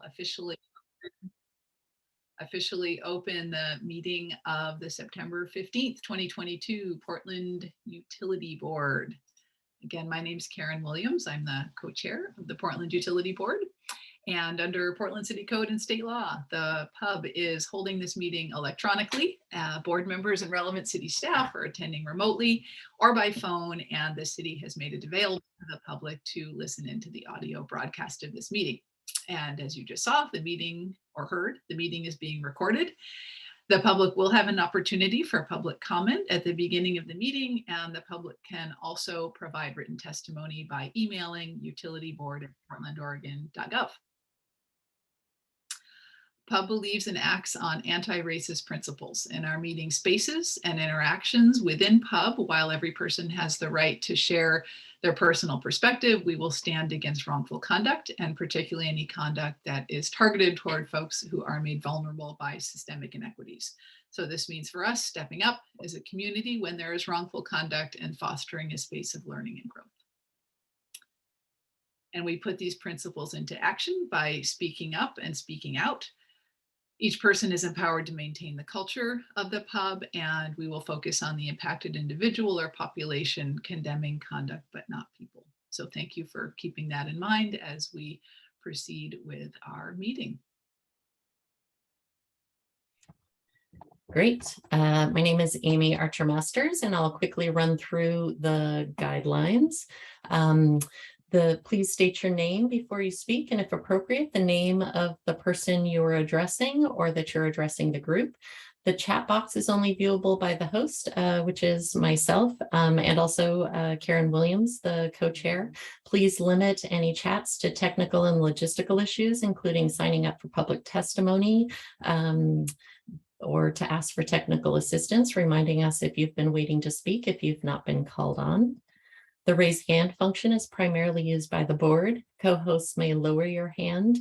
officially open the meeting of the September 15th, 2022 Portland Utility Board. Again, my name is Karen Williams. I'm the co-chair of the Portland Utility Board. And under Portland City Code and state law, the pub is holding this meeting electronically. Board members and relevant city staff are attending remotely or by phone, and the city has made it available to the public to listen into the audio broadcast of this meeting. And as you just saw, the meeting is being recorded. The public will have an opportunity for public comment at the beginning of the meeting, and the public can also provide written testimony by emailing utilityboard@portlandoregon.gov. Pub believes and acts on anti-racist principles in our meeting spaces and interactions within Pub. While every person has the right to share their personal perspective, we will stand against wrongful conduct, and particularly any conduct that is targeted toward folks who are made vulnerable by systemic inequities. So this means for us stepping up as a community when there is wrongful conduct and fostering a space of learning and growth. And we put these principles into action by speaking up and speaking out. Each person is empowered to maintain the culture of the pub, and we will focus on the impacted individual or population, condemning conduct but not people. So thank you for keeping that in mind as we proceed with our meeting. Great. My name is Amy Archer-Masters, and I'll quickly run through the guidelines. Please state your name before you speak, and if appropriate, the name of the person you're addressing or that you're addressing the group. The chat box is only viewable by the host, which is myself, and also Karen Williams, the co-chair. Please limit any chats to technical and logistical issues, including signing up for public testimony, or to ask for technical assistance, reminding us if you've been waiting to speak, if you've not been called on. The raise hand function is primarily used by the board. Co-hosts may lower your hand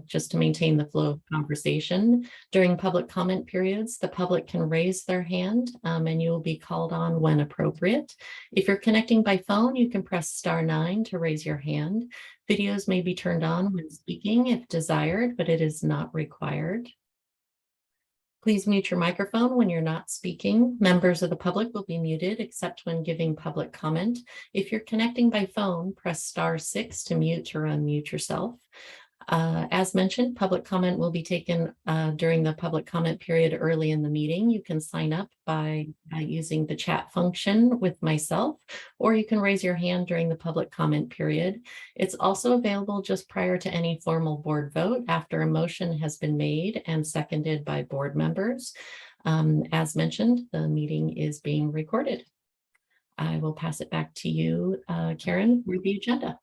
just to maintain the flow of conversation. During public comment periods, the public can raise their hand and you will be called on when appropriate. If you're connecting by phone, you can press *9 to raise your hand. Videos may be turned on when speaking if desired, but it is not required. Please mute your microphone when you're not speaking. Members of the public will be muted except when giving public comment. If you're connecting by phone, press *6 to mute or unmute yourself. As mentioned, public comment will be taken during the public comment period early in the meeting. You can sign up by using the chat function with myself, or you can raise your hand during the public comment period. It's also available just prior to any formal board vote after a motion has been made and seconded by board members. As mentioned, the meeting is being recorded. I will pass it back to you, Karen, for the agenda.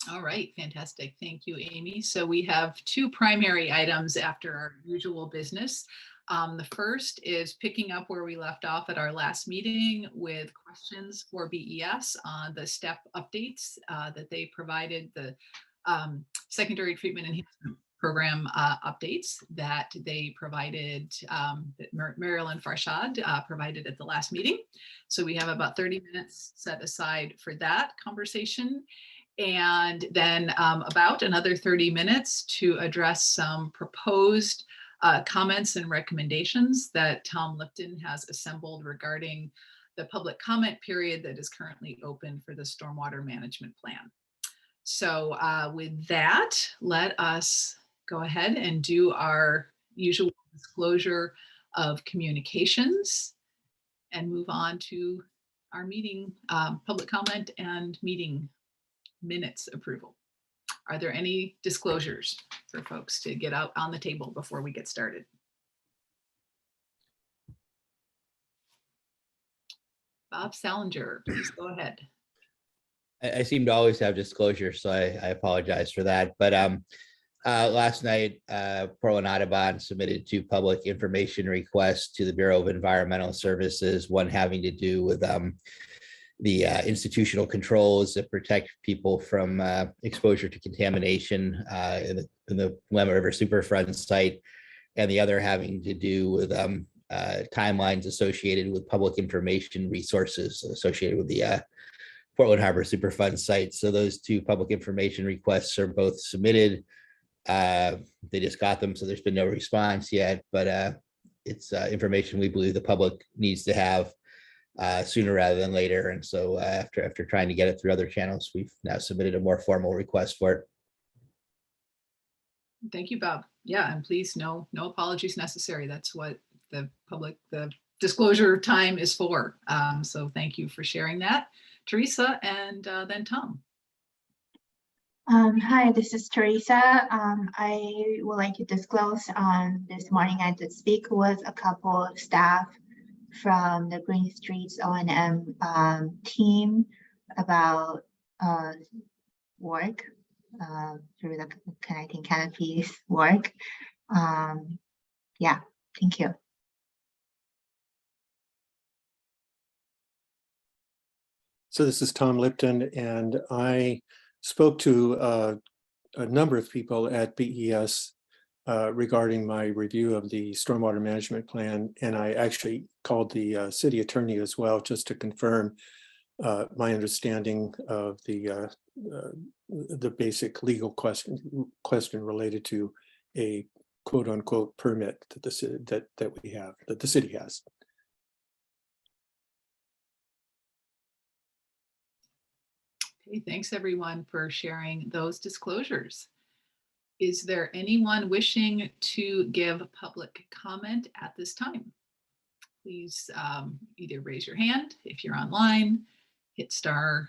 All right, fantastic. Thank you, Amy. So we have two primary items after our usual business. The first is picking up where we left off at our last meeting with questions for BES on the STEP updates that they provided, the secondary treatment enhancement program updates that they provided, that Marilyn Farshad provided at the last meeting. So we have about 30 minutes set aside for that conversation. And then about another 30 minutes to address some proposed comments and recommendations that Tom Lipton has assembled regarding the public comment period that is currently open for the stormwater management plan. So with that, let us go ahead and do our usual disclosure of communications and move on to our meeting, public comment and meeting minutes approval. Are there any disclosures for folks to get out on the table before we get started? Bob Salinger, please go ahead. I seem to always have disclosure, so I apologize for that. But last night, Portland Audubon submitted 2 public information requests to the Bureau of Environmental Services, one having to do with the institutional controls that protect people from exposure to contamination in the Lemon River Superfund site, and the other having to do with timelines associated with public information resources associated with the Portland Harbor Superfund site. So those 2 public information requests are both submitted. They just got them, so there's been no response yet, but it's information we believe the public needs to have sooner rather than later. And so after trying to get it through other channels, we've now submitted a more formal request for it. Thank you, Bob. Yeah, and please, no apologies necessary. That's what the disclosure time is for. So thank you for sharing that, Teresa, and then Tom. Hi, this is Teresa. I would like to disclose this morning I did speak with a couple of staff from the Green Streets O&M team about work through the Connecting Canopies work. Yeah, thank you. So this is Tom Lipton, and I spoke to a number of people at BES regarding my review of the stormwater management plan, and I actually called the city attorney as well, just to confirm my understanding of the basic legal question related to a quote unquote permit that the city that the city has. Okay, thanks everyone for sharing those disclosures. Is there anyone wishing to give public comment at this time? Please either raise your hand if you're online, hit *9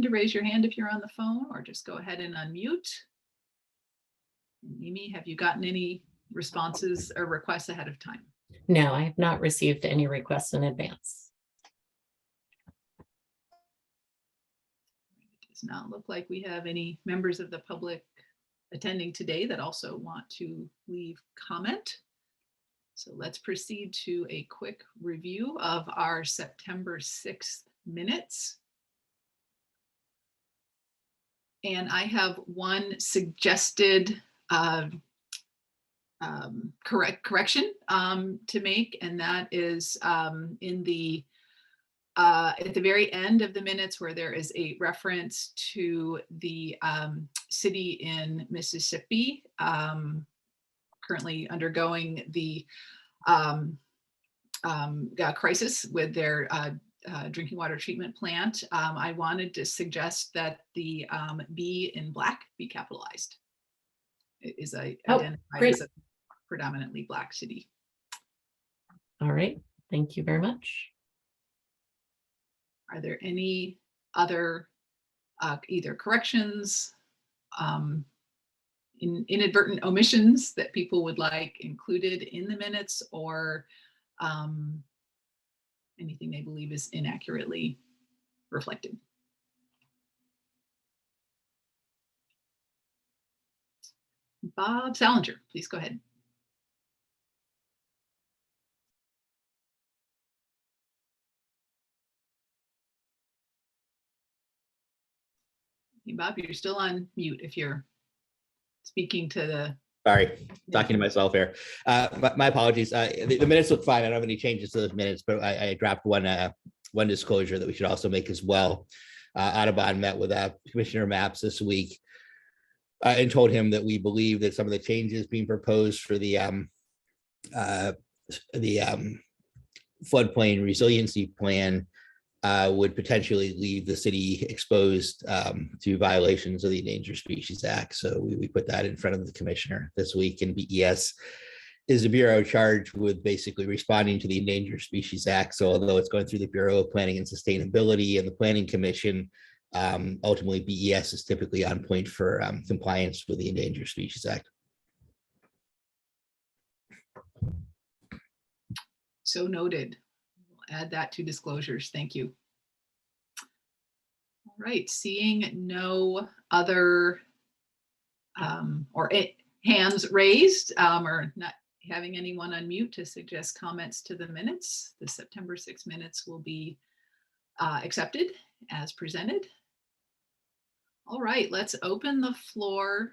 to raise your hand if you're on the phone, or just go ahead and unmute. And Amy, have you gotten any responses or requests ahead of time? No, I have not received any requests in advance. It does not look like we have any members of the public attending today that also want to leave comment. So let's proceed to a quick review of our September 6th minutes. And I have one suggested correction to make, and that is in the at the very end of the minutes, where there is a reference to the city in Mississippi currently undergoing the crisis with their drinking water treatment plant. I wanted to suggest that the B in Black be capitalized. It is identified great. as a predominantly Black city. All right, thank you very much. Are there any other either corrections, inadvertent omissions that people would like included in the minutes, or anything they believe is inaccurately reflected? Bob Salinger, please go ahead. Hey, Bob, you're still on mute if you're speaking to the. Sorry, talking to myself here. My apologies. The minutes look fine. I don't have any changes to those minutes, but I dropped one disclosure that we should also make as well. Audubon met with Commissioner Maps this week and told him that we believe that some of the changes being proposed for the floodplain resiliency plan would potentially leave the city exposed to violations of the Endangered Species Act. So we put that in front of the commissioner this week, and BES is a bureau charged with basically responding to the Endangered Species Act. So although it's going through the Bureau of Planning and Sustainability and the Planning Commission, ultimately BES is typically on point for compliance with the Endangered Species Act. So noted. We'll add that to disclosures. Thank you. All right, seeing no other hands raised or not having anyone unmute to suggest comments to the minutes, the September 6 minutes will be accepted as presented. All right, let's open the floor.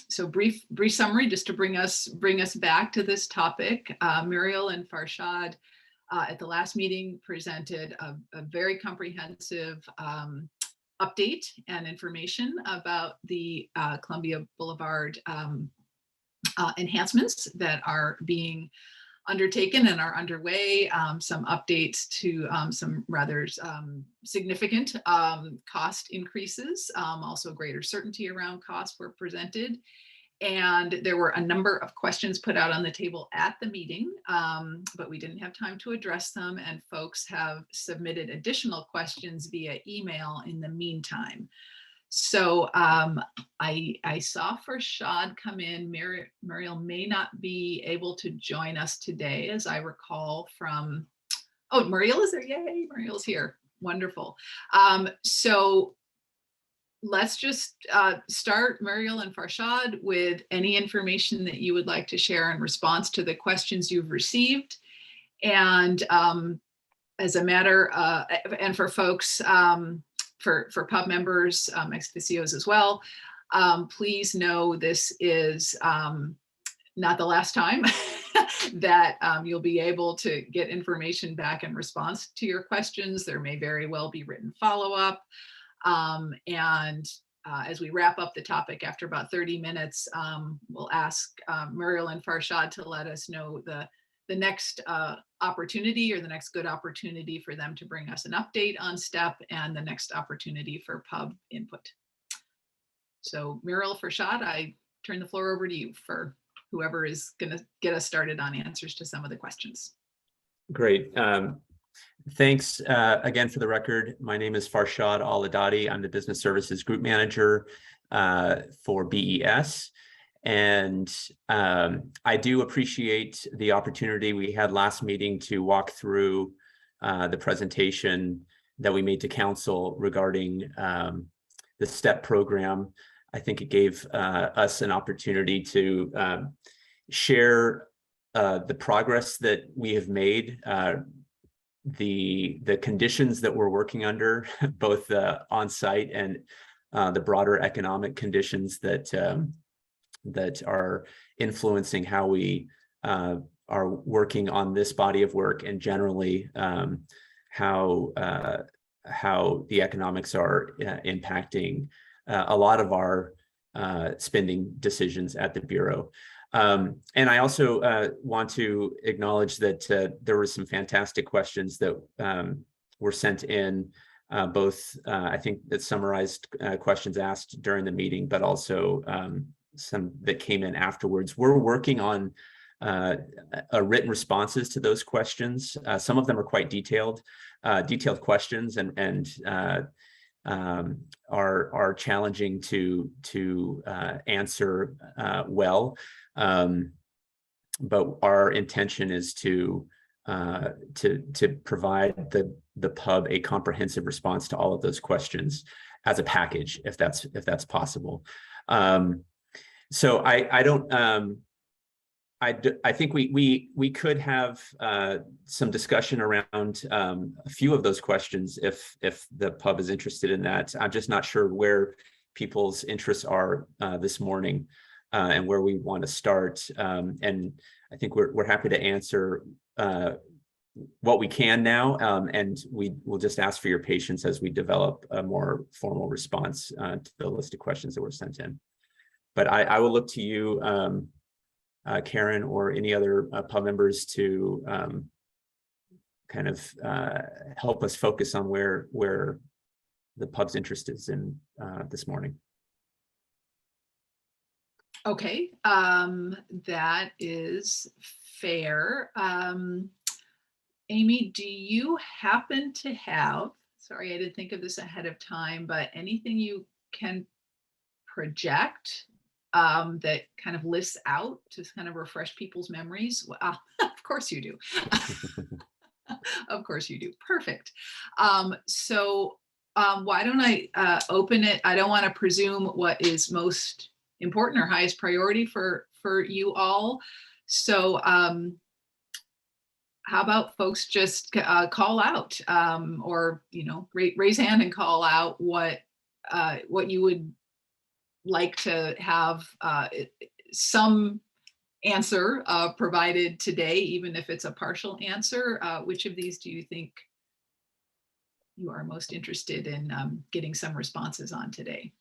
So brief summary just to bring us back to this topic. Muriel and Farshad at the last meeting presented a very comprehensive update and information about the Columbia Boulevard enhancements that are being undertaken and are underway, some updates to some rather significant cost increases, also greater certainty around costs were presented. And there were a number of questions put out on the table at the meeting, but we didn't have time to address them, and folks have submitted additional questions via email in the meantime. So I saw Farshad come in. Muriel may not be able to join us today, as I recall from, oh, Muriel is there, yay, Muriel's here, wonderful. So let's just start, Muriel and Farshad, with any information that you would like to share in response to the questions you've received. And as a matter, and for folks, for pub members, ex officios as well, please know this is not the last time that you'll be able to get information back in response to your questions. There may very well be written follow-up. And as we wrap up the topic after about 30 minutes, we'll ask Muriel and Farshad to let us know the next opportunity, or the next good opportunity for them to bring us an update on STEP, and the next opportunity for pub input. So Muriel, Farshad, I turn the floor over to you for whoever is going to get us started on answers to some of the questions. Great. Thanks again. For the record, my name is Farshad Al-Adadi. I'm the Business Services Group Manager for BES. And I do appreciate the opportunity we had last meeting to walk through the presentation that we made to Council regarding the STEP program. I think it gave us an opportunity to share the progress that we have made, the conditions that we're working under, both on-site and the broader economic conditions that are influencing how we are working on this body of work, and generally how the economics are impacting a lot of our spending decisions at the Bureau. And I also want to acknowledge that there were some fantastic questions that were sent in, both I think that summarized questions asked during the meeting, but also some that came in afterwards. We're working on written responses to those questions. Some of them are quite detailed questions, and are challenging to answer well. But our intention is to provide the pub a comprehensive response to all of those questions as a package, if that's possible. So I think we could have some discussion around a few of those questions if the pub is interested in that. I'm just not sure where people's interests are this morning and where we want to start. And I think we're happy to answer what we can now, and we will just ask for your patience as we develop a more formal response to the list of questions that were sent in. But I will look to you, Karen, or any other pub members to kind of help us focus on where the pub's interest is in this morning. Okay, that is fair. Amy, do you happen to have, sorry, I didn't think of this ahead of time, but anything you can project that kind of lists out to kind of refresh people's memories? Of course you do. Of course you do. Perfect. So why don't I open it? I don't want to presume what is most important or highest priority for you all. So how about folks just call out, or raise hand and call out what you would like to have some answer provided today, even if it's a partial answer. Which of these do you think you are most interested in getting some responses on today.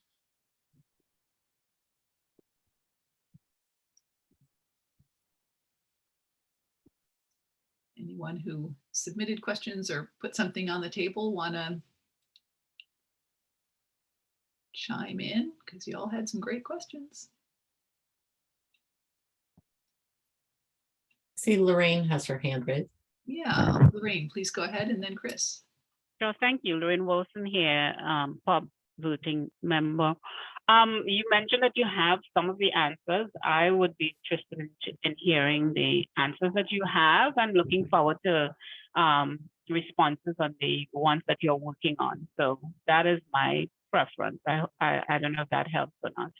Anyone who submitted questions or put something on the table want to chime in? Because you all had some great questions. See, Lorraine has her hand raised. Yeah, Lorraine, please go ahead, and then Chris. Sure, thank you. Lorraine Wilson here, pub voting member. You mentioned that you have some of the answers. I would be interested in hearing the answers that you have and looking forward to responses on the ones that you're working on. So that is my preference. I don't know if that helps or not.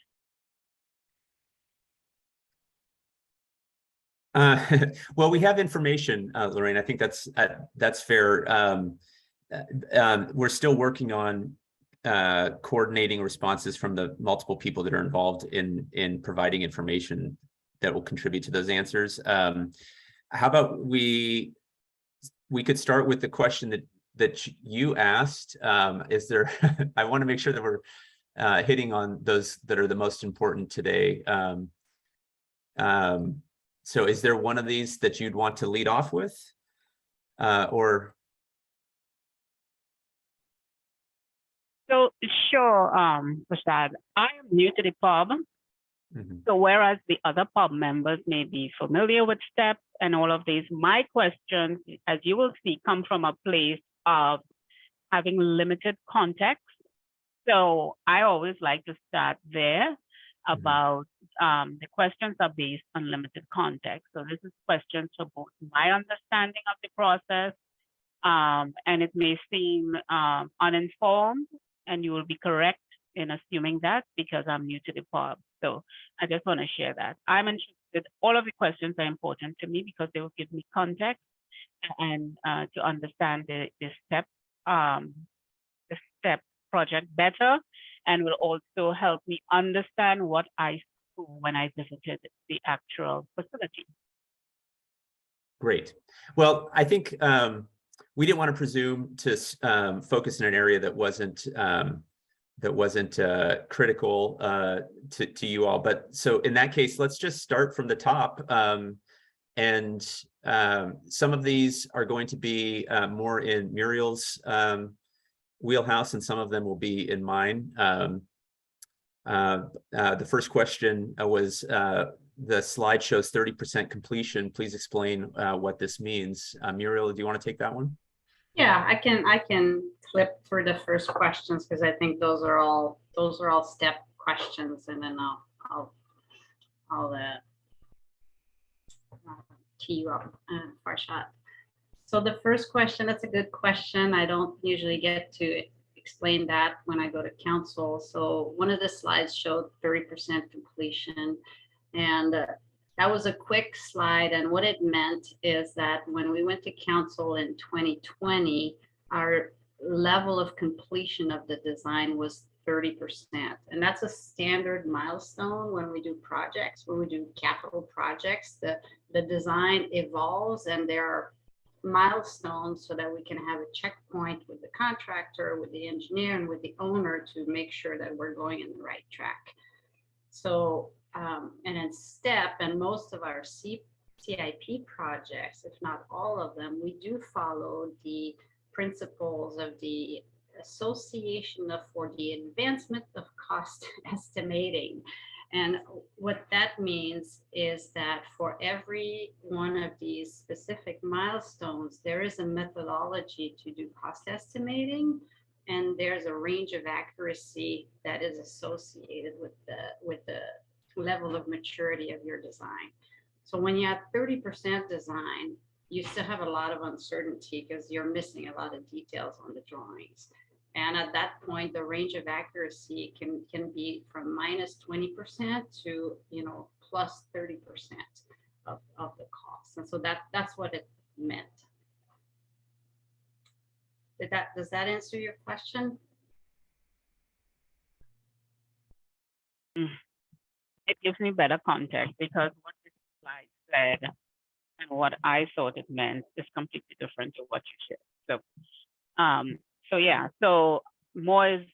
Well, we have information, Lorraine. I think that's fair. We're still working on coordinating responses from the multiple people that are involved in providing information that will contribute to those answers. How about we could start with the question that you asked. Is there? I want to make sure that we're hitting on those that are the most important today. So is there one of these that you'd want to lead off with? Or? So sure, Prasad, I am new to the pub. Mm-hmm. So whereas the other pub members may be familiar with STEP and all of these, my questions, as you will see, come from a place of having limited context. So I always like to start there about the questions are based on limited context. So this is questions for both my understanding of the process, and it may seem uninformed, and you will be correct in assuming that because I'm new to the pub. So I just want to share that. I'm interested, all of the questions are important to me because they will give me context and to understand the STEP project better, and will also help me understand what I saw when I visited the actual facility. Great. Well, I think we didn't want to presume to focus in an area that wasn't critical to you all. But so in that case, let's just start from the top. And some of these are going to be more in Muriel's wheelhouse, and some of them will be in mine. The first question was, the slide shows 30% completion. Please explain what this means. Muriel, do you want to take that one? Yeah, I can clip for the first questions because I think those are all STEP questions, and then I'll tee you up, Farshad. So the first question, that's a good question. I don't usually get to explain that when I go to council. So one of the slides showed 30% completion, and that was a quick slide. And what it meant is that when we went to council in 2020, our level of completion of the design was 30%. And that's a standard milestone when we do projects, when we do capital projects. The design evolves, and there are milestones so that we can have a checkpoint with the contractor, with the engineer, and with the owner to make sure that we're going in the right track. So, and in STEP and most of our CIP projects, if not all of them, we do follow the principles of the Association for the Advancement of Cost Estimating. And what that means is that for every one of these specific milestones, there is a methodology to do cost estimating, and there's a range of accuracy that is associated with the level of maturity of your design. So when you have 30% design, you still have a lot of uncertainty because you're missing a lot of details on the drawings. And at that point, the range of accuracy can be from minus 20% to, plus 30% of the cost. And so that's what it meant. Does that answer your question? It gives me better context because what this slide said and what I thought it meant is completely different to what you said. So So yeah, so more is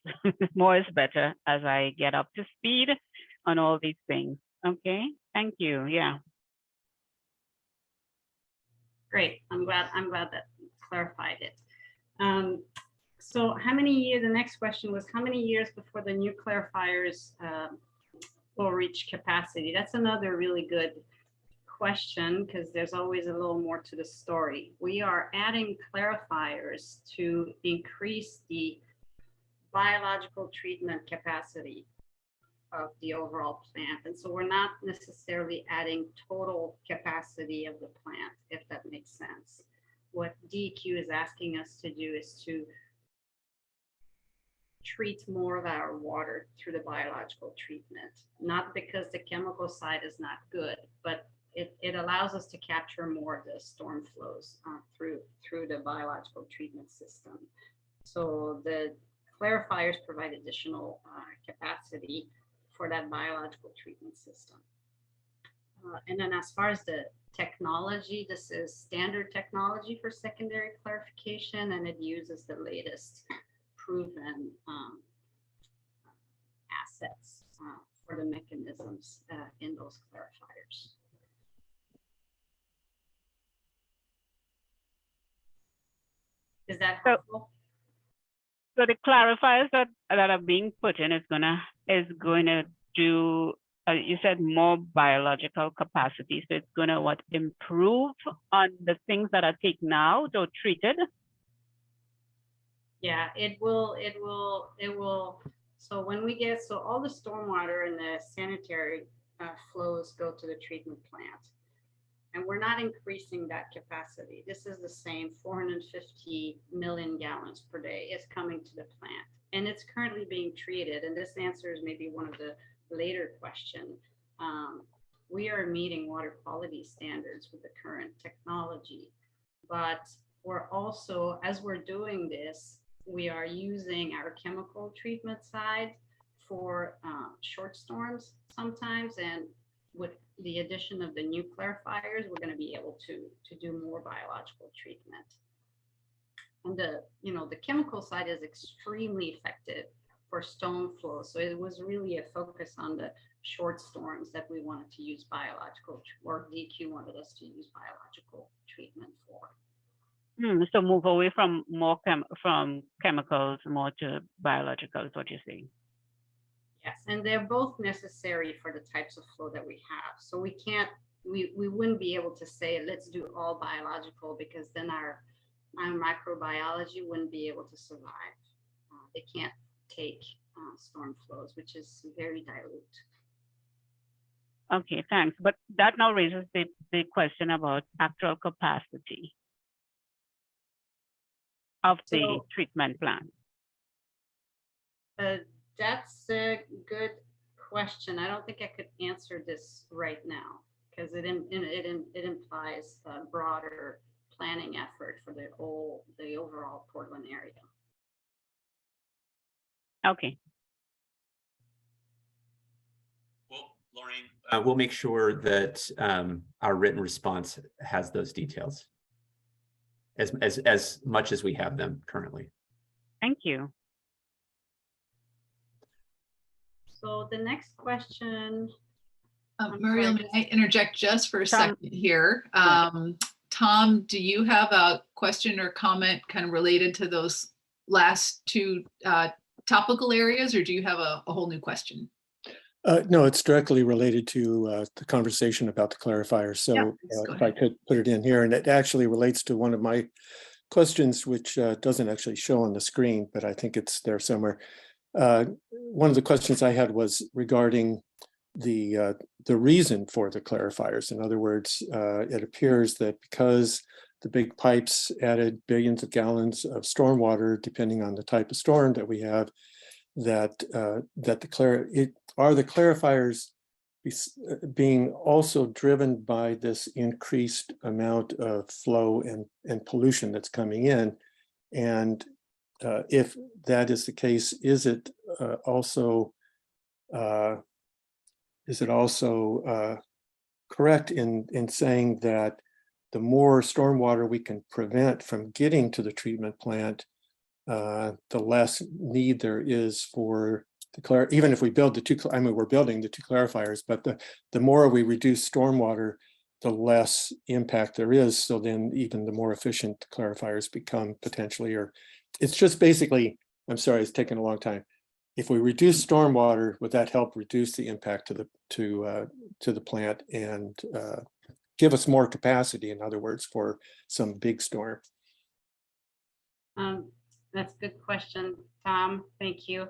more is better as I get up to speed on all these things. Okay, thank you. Yeah. Great. I'm glad that clarified it. So how many years, the next question was, how many years before the new clarifiers will reach capacity? That's another really good question, because there's always a little more to the story. We are adding clarifiers to increase the biological treatment capacity of the overall plant. And so we're not necessarily adding total capacity of the plant, if that makes sense. What DEQ is asking us to do is to treat more of our water through the biological treatment, not because the chemical side is not good, but it allows us to capture more of the storm flows through the biological treatment system. So the clarifiers provide additional capacity for that biological treatment system. And then as far as the technology, this is standard technology for secondary clarification, and it uses the latest proven assets for the mechanisms in those clarifiers. Is that helpful? So the clarifiers that are being put in is gonna do. You said more biological capacity, so it's gonna what, improve on the things that are taken out or treated? Yeah, it will. So when we get, so all the stormwater and the sanitary flows go to the treatment plant, and we're not increasing that capacity. This is the same 450 million gallons per day is coming to the plant, and it's currently being treated. And this answers maybe one of the later question. We are meeting water quality standards with the current technology, but we're also, as we're doing this, we are using our chemical treatment side for short storms sometimes, and with the addition of the new clarifiers, we're going to be able to do more biological treatment. And the chemical side is extremely effective for storm flow. So it was really a focus on the short storms that we wanted to use biological, or DQ wanted us to use biological treatment for. So move away from more from chemicals more to biological is what you're saying. Yes, and they're both necessary for the types of flow that we have. So we can't, we wouldn't be able to say, let's do all biological, because then our microbiology wouldn't be able to survive. They can't take storm flows, which is very dilute. Okay, thanks. But that now raises the question about actual capacity of the treatment plant. That's a good question. I don't think I could answer this right now, because it implies a broader planning effort for the overall Portland area. Okay. Well, Lorraine, we'll make sure that our written response has those details as much as we have them currently. Thank you. So the next question. Muriel, may I interject just for a second here? Tom, do you have a question or comment kind of related to those last two topical areas, or do you have a whole new question? No, it's directly related to the conversation about the clarifier. So Yeah, if I could put it in here, and it actually relates to one of my questions, which doesn't actually show on the screen, but I think it's there somewhere. One of the questions I had was regarding the reason for the clarifiers. In other words, it appears that because the big pipes added billions of gallons of stormwater, depending on the type of storm that we have, that are the clarifiers being also driven by this increased amount of flow and pollution that's coming in. And if that is the case, is it also correct in saying that the more stormwater we can prevent from getting to the treatment plant, the less need there is for the even if we build the two, I mean, we're building the two clarifiers, but the more we reduce stormwater, the less impact there is. So then even the more efficient the clarifiers become potentially, or it's just basically, I'm sorry, it's taken a long time. If we reduce stormwater, would that help reduce the impact to the plant and give us more capacity, in other words, for some big storm? That's a good question, Tom. Thank you.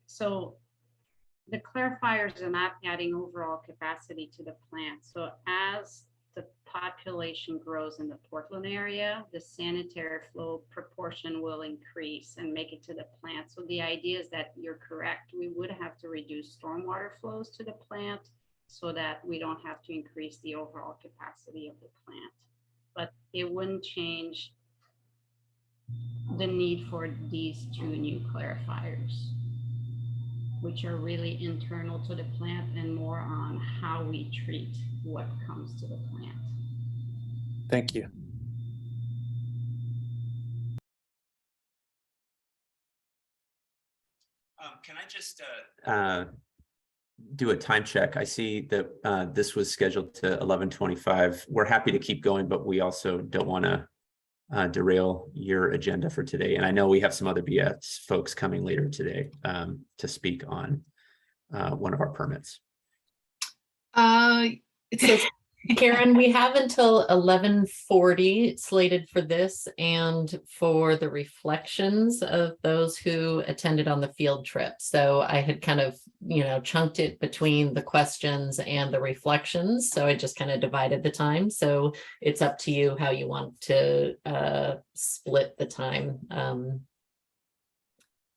So the clarifiers are not adding overall capacity to the plant. So as the population grows in the Portland area, the sanitary flow proportion will increase and make it to the plant. So the idea is that you're correct. We would have to reduce stormwater flows to the plant so that we don't have to increase the overall capacity of the plant. But it wouldn't change the need for these two new clarifiers, which are really internal to the plant and more on how we treat what comes to the plant. Thank you. Can I just do a time check? I see that this was scheduled to 11:25. We're happy to keep going, but we also don't want to derail your agenda for today. And I know we have some other BS folks coming later today to speak on one of our permits. So Karen, we have until 11:40 slated for this and for the reflections of those who attended on the field trip. So I had kind of, chunked it between the questions and the reflections. So I just kind of divided the time. So it's up to you how you want to split the time.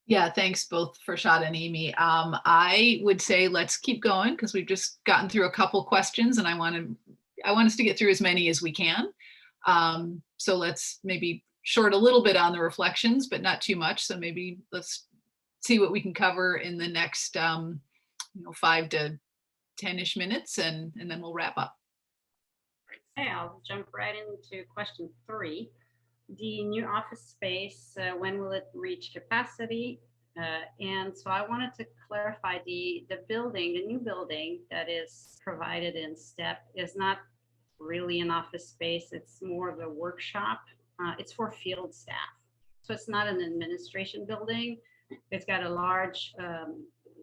Yeah, thanks both Farshad and Amy. I would say let's keep going because we've just gotten through a couple questions and I want us to get through as many as we can. So let's maybe short a little bit on the reflections, but not too much. So maybe let's see what we can cover in the next 5 to 10-ish minutes and then we'll wrap up. Okay, I'll jump right into question 3. The new office space, when will it reach capacity? And so I wanted to clarify the new building that is provided in STEP is not really an office space. It's more of a workshop. It's for field staff. So it's not an administration building. It's got a large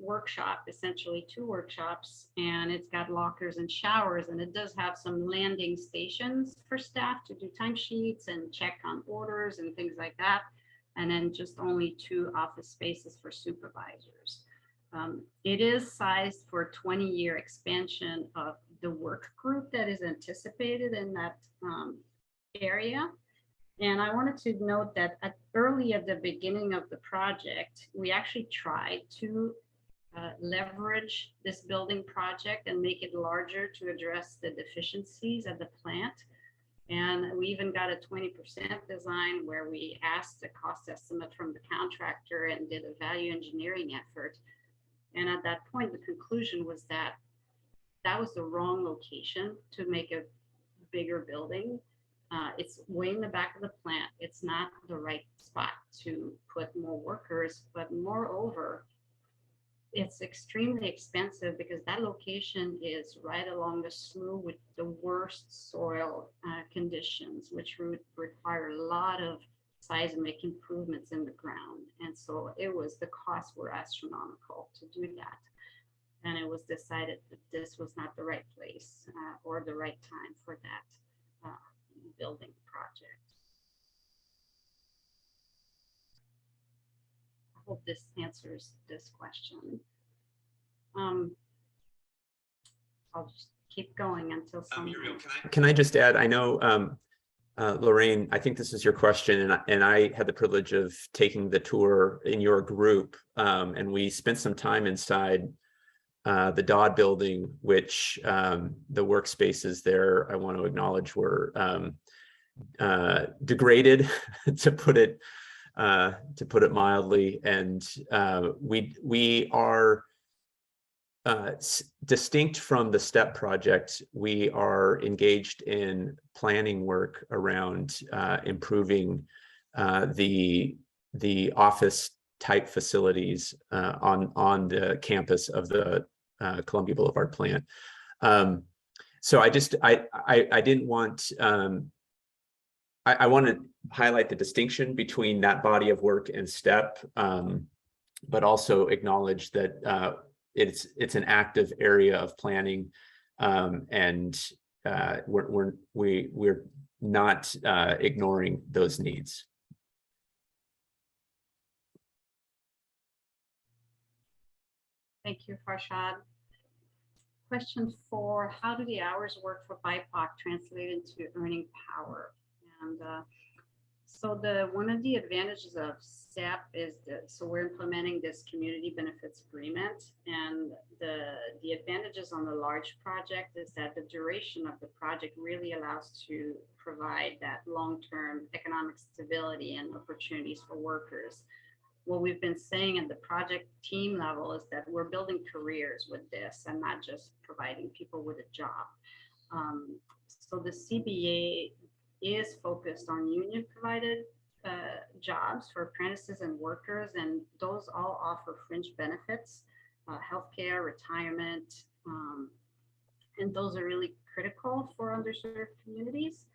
workshop, essentially 2 workshops, and it's got lockers and showers, and it does have some landing stations for staff to do timesheets and check on orders and things like that, and then just only 2 office spaces for supervisors. It is sized for a 20-year expansion of the work group that is anticipated in that area. And I wanted to note that early at the beginning of the project, we actually tried to leverage this building project and make it larger to address the deficiencies at the plant. And we even got a 20% design where we asked a cost estimate from the contractor and did a value engineering effort. And at that point, the conclusion was that that was the wrong location to make a bigger building. It's way in the back of the plant. It's not the right spot to put more workers, but moreover, it's extremely expensive because that location is right along the slough with the worst soil conditions, which would require a lot of seismic improvements in the ground. And so the costs were astronomical to do that. And it was decided that this was not the right place or the right time for that building project. I hope this answers this question. I'll just keep going until someone. Can I just add? I know, Lorraine, I think this is your question, and I had the privilege of taking the tour in your group, and we spent some time inside the Dodd building, which the workspaces there, I want to acknowledge, were degraded, to put it mildly, and we are distinct from the STEP project. We are engaged in planning work around improving the the office type facilities on the campus of the Columbia Boulevard plant. So I didn't want, I want to highlight the distinction between that body of work and STEP, but also acknowledge that it's an active area of planning, and we're not ignoring those needs. Thank you, Farshad. Question 4, how do the hours work for BIPOC translate into earning power? And so one of the advantages of STEP is that, so we're implementing this community benefits agreement, and the advantages on the large project is that the duration of the project really allows to provide that long-term economic stability and opportunities for workers. What we've been saying at the project team level is that we're building careers with this and not just providing people with a job. So the CBA is focused on union provided jobs for apprentices and workers, and those all offer fringe benefits, healthcare, retirement, and those are really critical for underserved communities.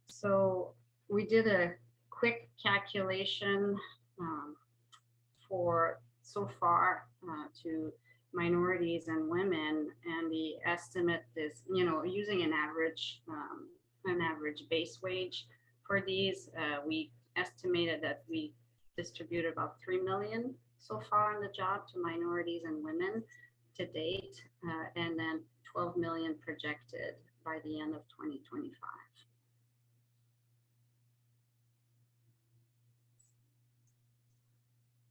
So we did a quick calculation for so far to minorities and women, and the estimate is, using an average base wage for these, we estimated that we distributed about 3 million so far on the job to minorities and women to date, and then 12 million projected by the end of 2025.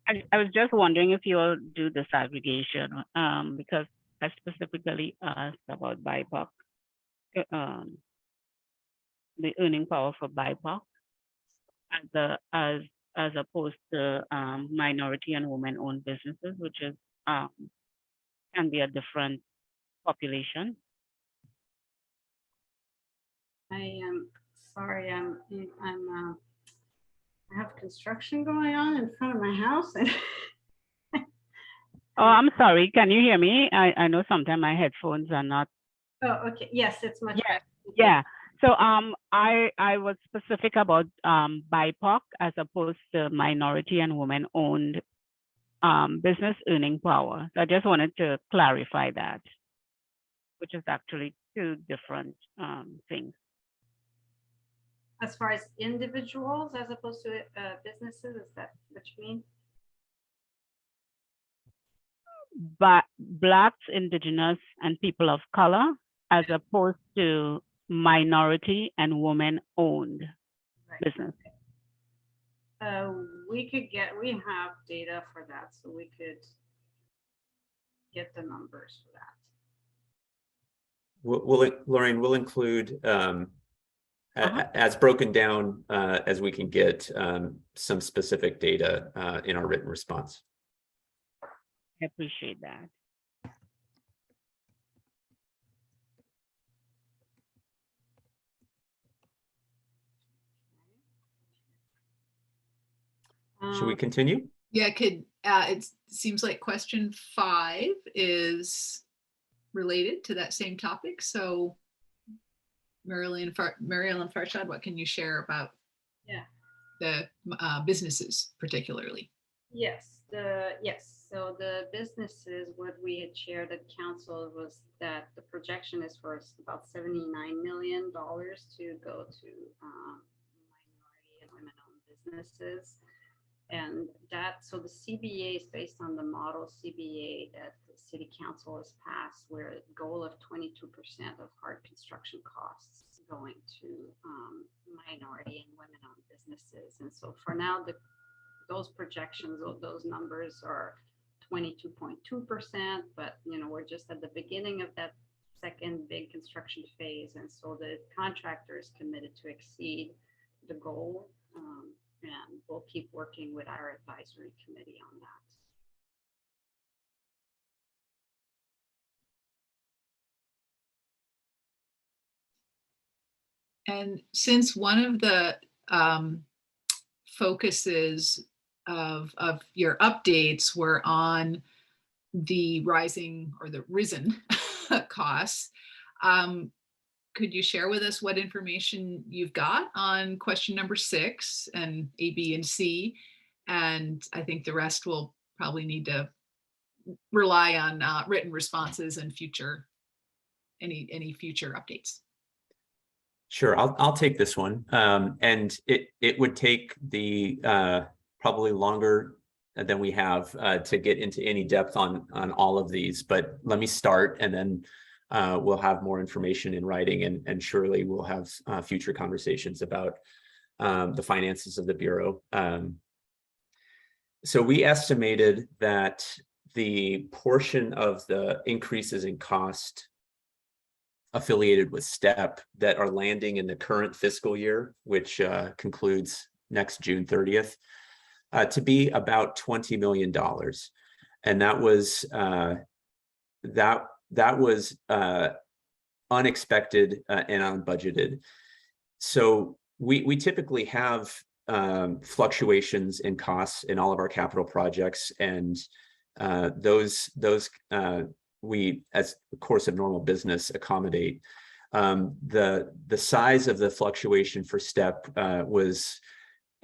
I was just wondering if you'll do disaggregation, because I specifically asked about BIPOC, the earning power for BIPOC, as opposed to minority and women-owned businesses, which is can be a different population. I am sorry, I have construction going on in front of my house. Oh, I'm sorry. Can you hear me? I know sometimes my headphones are not. Oh, okay. Yes, it's much better. Yeah. So I was specific about BIPOC as opposed to minority and women-owned business earning power. So I just wanted to clarify that, which is actually two different things. As far as individuals as opposed to businesses, is that what you mean? But Blacks, Indigenous, and people of color, as opposed to minority and women-owned business. We have data for that, so we could get the numbers for that. Lorraine, we'll include as broken down as we can get some specific data in our written response. I appreciate that. Should we continue? Yeah, it seems like question 5 is related to that same topic. So Marilyn Farshad, what can you share about the businesses particularly? Yes, so the businesses, what we had shared at council was that the projection is for about $79 million to go to minority and women-owned businesses. And so the CBA is based on the model CBA that the city council has passed, where a goal of 22% of hard construction costs going to minority and women-owned businesses. And so for now, those projections, those numbers are 22.2%, but we're just at the beginning of that second big construction phase. And so the contractor is committed to exceed the goal. And we'll keep working with our advisory committee on that. And since one of the focuses of your updates were on the rising or the risen costs. Could you share with us what information you've got on question number 6 and A, B, and C? And I think the rest will probably need to rely on written responses and any future updates. Sure, I'll take this one. And it would take the probably longer than we have to get into any depth on all of these, but let me start, and then we'll have more information in writing, and surely we'll have future conversations about the finances of the Bureau. So we estimated that the portion of the increases in cost affiliated with STEP that are landing in the current fiscal year, which concludes next June 30th, to be about $20 million. And that was unexpected and unbudgeted. So we typically have fluctuations in costs in all of our capital projects, and those we, as a course of normal business, accommodate. The size of the fluctuation for STEP was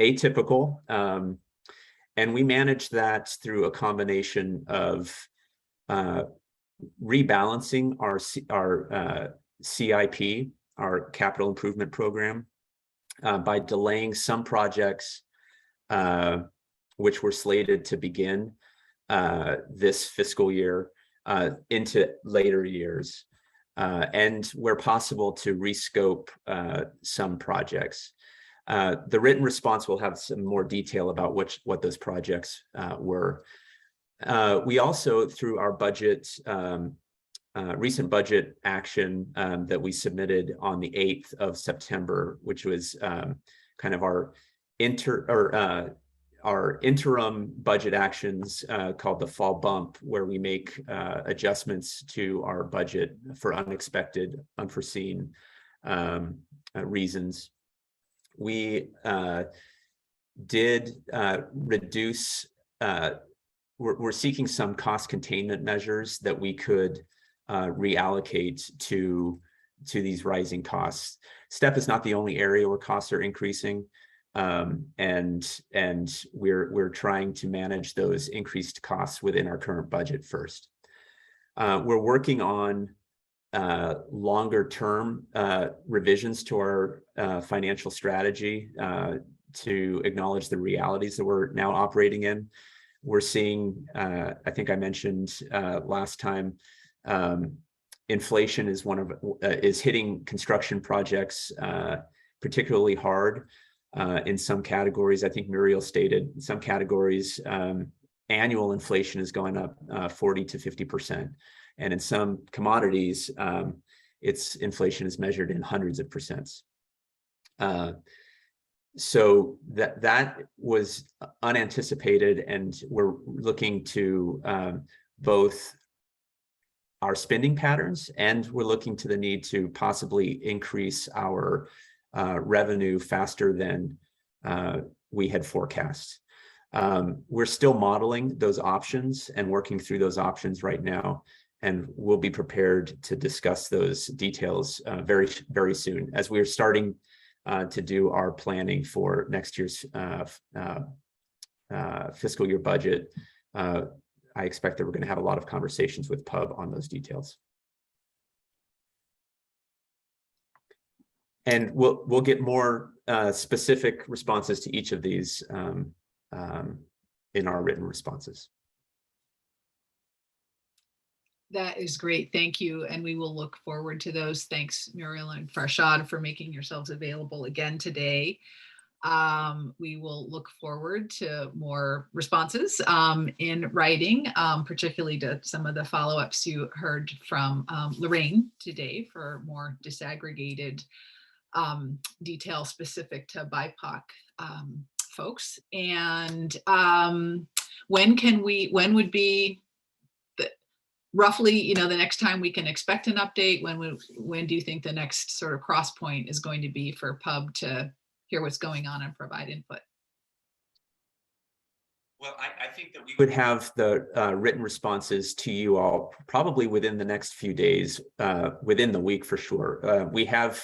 atypical, and we managed that through a combination of rebalancing our CIP, our capital improvement program, by delaying some projects which were slated to begin this fiscal year into later years, and where possible to rescope some projects. The written response will have some more detail about what those projects were. We also, through our budget, recent budget action that we submitted on the 8th of September, which was kind of our interim budget actions called the fall bump, where we make adjustments to our budget for unexpected, unforeseen reasons. We did reduce, we're seeking some cost containment measures that we could reallocate to these rising costs. STEP is not the only area where costs are increasing. And we're trying to manage those increased costs within our current budget first. We're working on longer term revisions to our financial strategy to acknowledge the realities that we're now operating in. We're seeing, I think I mentioned last time, inflation is hitting construction projects particularly hard. In some categories, I think Muriel stated, in some categories, annual inflation is going up 40 to 50%. And in some commodities, its inflation is measured in hundreds of percents. So that was unanticipated, and we're looking to both our spending patterns, and we're looking to the need to possibly increase our revenue faster than we had forecast. We're still modeling those options and working through those options right now, and we'll be prepared to discuss those details very, very soon as we're starting to do our planning for next year's fiscal year budget. I expect that we're going to have a lot of conversations with PUB on those details. And we'll get more specific responses to each of these in our written responses. That is great. Thank you. And we will look forward to those. Thanks, Muriel and Farshad, for making yourselves available again today. We will look forward to more responses in writing, particularly to some of the follow-ups you heard from Lorraine today for more disaggregated detail specific to BIPOC folks. And when would be roughly, the next time we can expect an update? When do you think the next sort of cross point is going to be for PUB to hear what's going on and provide input? Well, I think that we would have the written responses to you all probably within the next few days, within the week for sure. We have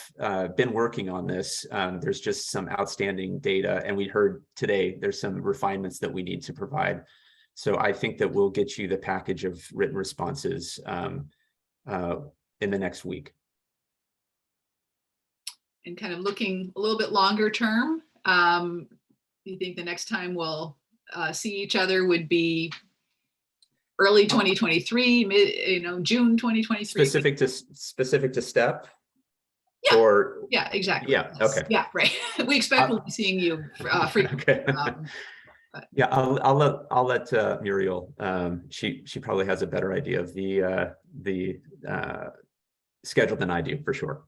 been working on this. There's just some outstanding data, and we heard today there's some refinements that we need to provide. So I think that we'll get you the package of written responses in the next week. And kind of looking a little bit longer term, you think the next time we'll see each other would be early 2023, June 2023? Specific to STEP? Yeah. Or yeah, exactly. yeah, okay. Yeah, right. We expect we'll be seeing you frequently. Okay. Yeah, I'll let Muriel. She probably has a better idea of the schedule than I do, for sure.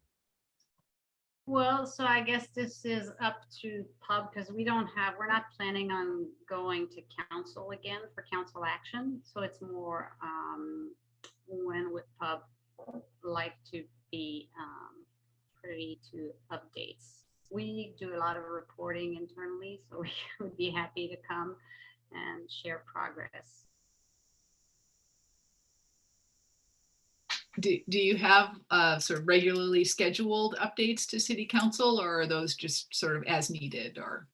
Well, so I guess this is up to pub because we're not planning on going to council again for council action. So it's more when would pub like to be privy to updates. We do a lot of reporting internally, so we would be happy to come and share progress. Do you have sort of regularly scheduled updates to city council, or are those just sort of as needed? Or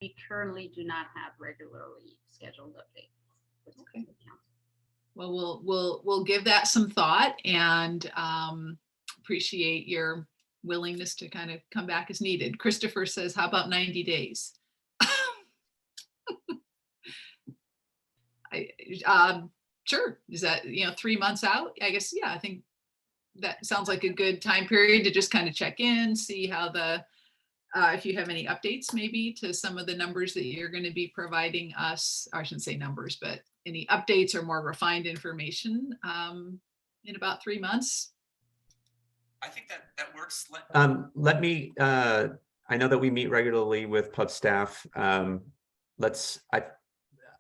we currently do not have regularly scheduled updates. Okay. Well, we'll give that some thought, and appreciate your willingness to kind of come back as needed. Christopher says, how about 90 days? Sure. Is that, 3 months out? I guess, yeah, I think that sounds like a good time period to just kind of check in, see how if you have any updates maybe to some of the numbers that you're going to be providing us. I shouldn't say numbers, but any updates or more refined information in about 3 months. I think that works. Let me, I know that we meet regularly with pub staff. I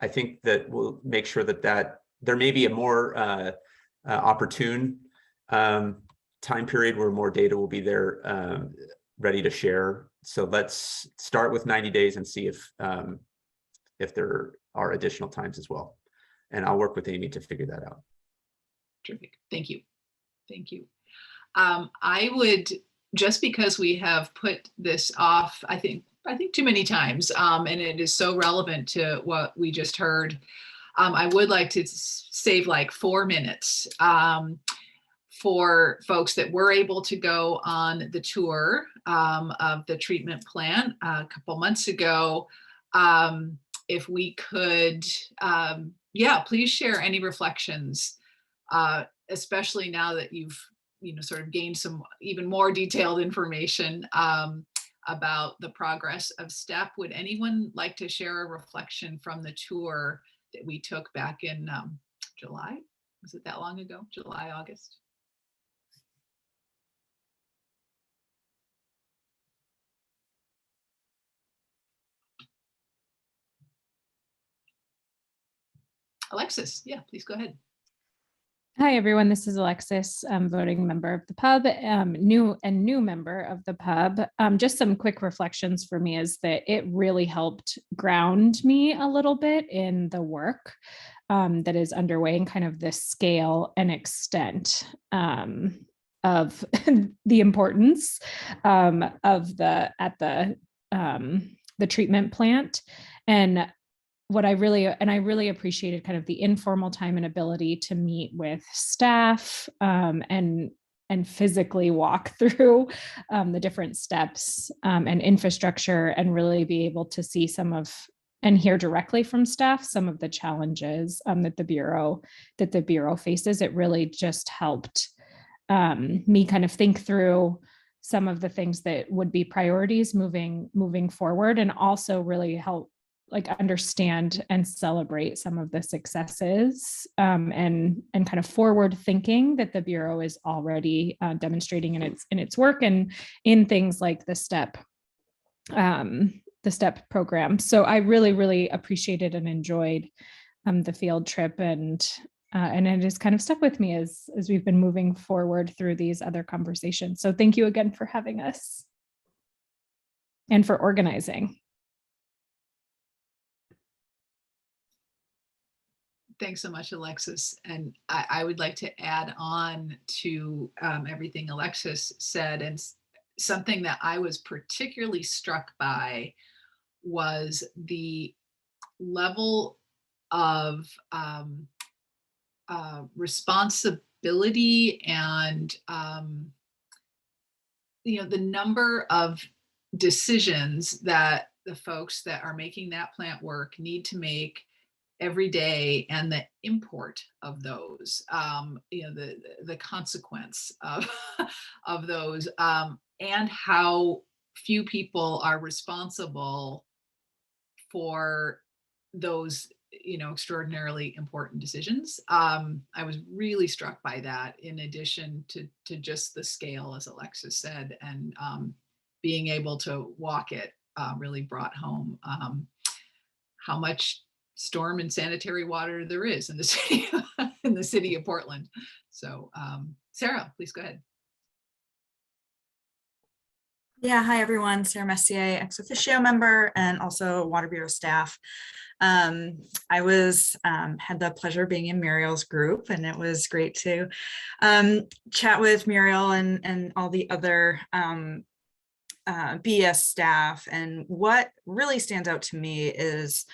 think that we'll make sure that there may be a more opportune time period where more data will be there ready to share. So let's start with 90 days and see if there are additional times as well. And I'll work with Amy to figure that out. Terrific. Thank you. Thank you. I would, just because we have put this off, I think too many times, and it is so relevant to what we just heard. I would like to save like 4 minutes for folks that were able to go on the tour of the treatment plant a couple months ago. If we could, please share any reflections, especially now that you've sort of gained some even more detailed information about the progress of STEP. Would anyone like to share a reflection from the tour that we took back in July? Was it that long ago? July, August? Alexis, yeah, please go ahead. Hi, everyone. This is Alexis, voting member of the pub, new member of the pub. Just some quick reflections for me is that it really helped ground me a little bit in the work that is underway and kind of the scale and extent of the importance of the treatment plant. And I really appreciated kind of the informal time and ability to meet with staff and physically walk through the different steps and infrastructure, and really be able to see and hear directly from staff some of the challenges that the Bureau faces. It really just helped me kind of think through some of the things that would be priorities moving forward, and also really help understand and celebrate some of the successes and kind of forward thinking that the Bureau is already demonstrating in its work and in things like the STEP program. So I really appreciated and enjoyed the field trip, and it has kind of stuck with me as we've been moving forward through these other conversations. So thank you again for having us and for organizing. Thanks so much, Alexis. And I would like to add on to everything Alexis said. And something that I was particularly struck by was the level of responsibility and the number of decisions that the folks that are making that plant work need to make every day, and the import of those, the consequence of of those, and how few people are responsible for those extraordinarily important decisions. I was really struck by that, in addition to just the scale, as Alexis said, and being able to walk it really brought home how much storm and sanitary water there is in the city in the city of Portland. So Sarah, please go ahead. Yeah, hi everyone. Sarah Messier, ex officio member and also Water Bureau staff. I was had the pleasure of being in Muriel's group, and it was great to chat with Muriel and all the other BS staff. And what really stands out to me is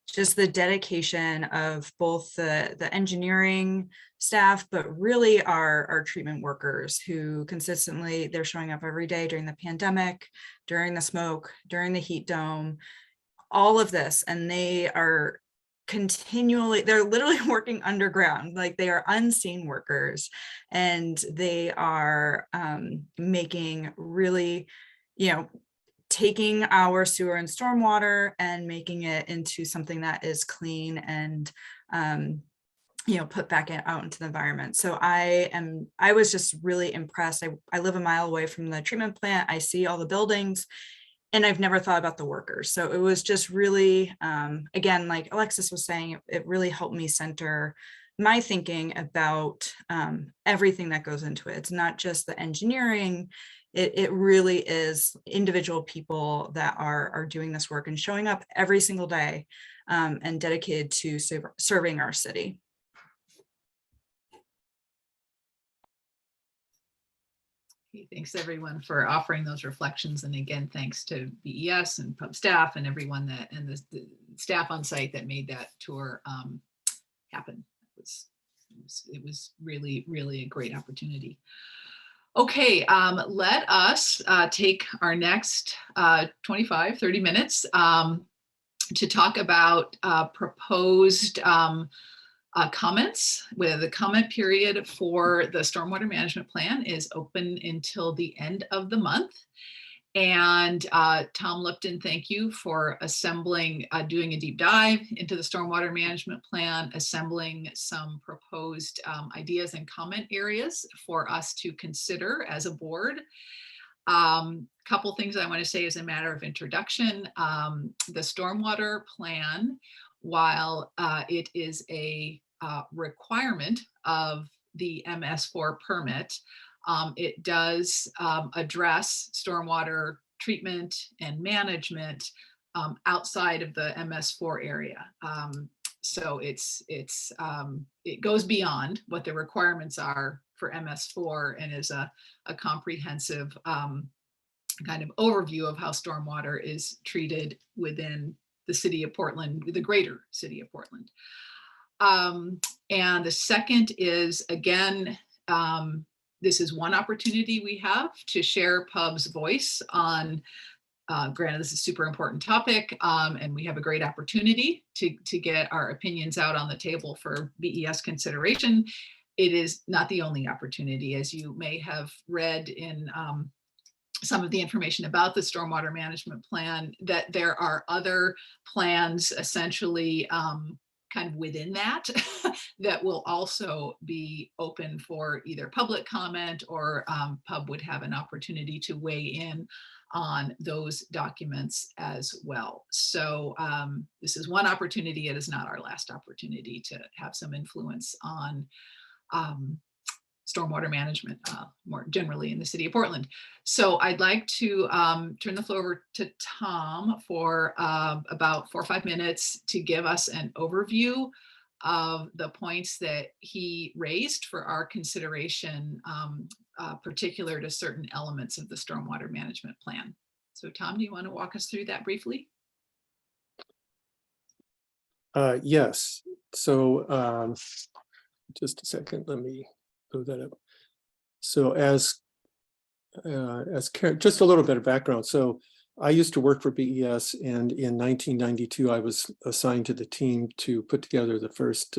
just the dedication of both the engineering staff, but really our treatment workers who consistently, they're showing up every day during the pandemic, during the smoke, during the heat dome, all of this. And they are continually, they're literally working underground, like they are unseen workers, and they are making really, taking our sewer and stormwater and making it into something that is clean and put back out into the environment. So I was just really impressed. I live a mile away from the treatment plant. I see all the buildings, and I've never thought about the workers. So it was just really, again, like Alexis was saying, it really helped me center my thinking about everything that goes into it. It's not just the engineering. It really is individual people that are doing this work and showing up every single day and dedicated to serving our city. Thanks everyone for offering those reflections. And again, thanks to BES and pub staff and everyone and the staff on site that made that tour happen. It was really, really a great opportunity. Okay, let us take our next 25, 30 minutes to talk about proposed comments. With the comment period for the stormwater management plan is open until the end of the month. And Tom Lipton, thank you for assembling, doing a deep dive into the stormwater management plan, assembling some proposed ideas and comment areas for us to consider as a board. Couple things I want to say as a matter of introduction. The stormwater plan, while it is a requirement of the MS4 permit, it does address stormwater treatment and management outside of the MS4 area. So it goes beyond what the requirements are for MS4 and is a comprehensive kind of overview of how stormwater is treated within the city of Portland, the greater city of Portland. And the second is, again, this is one opportunity we have to share pub's voice on, granted this is a super important topic, and we have a great opportunity to get our opinions out on the table for BES consideration. It is not the only opportunity, as you may have read in some of the information about the stormwater management plan, that there are other plans essentially kind of within that that will also be open for either public comment, or pub would have an opportunity to weigh in on those documents as well. So this is one opportunity. It is not our last opportunity to have some influence on stormwater management more generally in the city of Portland. So I'd like to turn the floor over to Tom for about 4 or 5 minutes to give us an overview of the points that he raised for our consideration, particular to certain elements of the stormwater management plan. So Tom, do you want to walk us through that briefly? Yes, so just a second, let me move that up. So as Karen, just a little bit of background. So I used to work for BES, and in 1992, I was assigned to the team to put together the first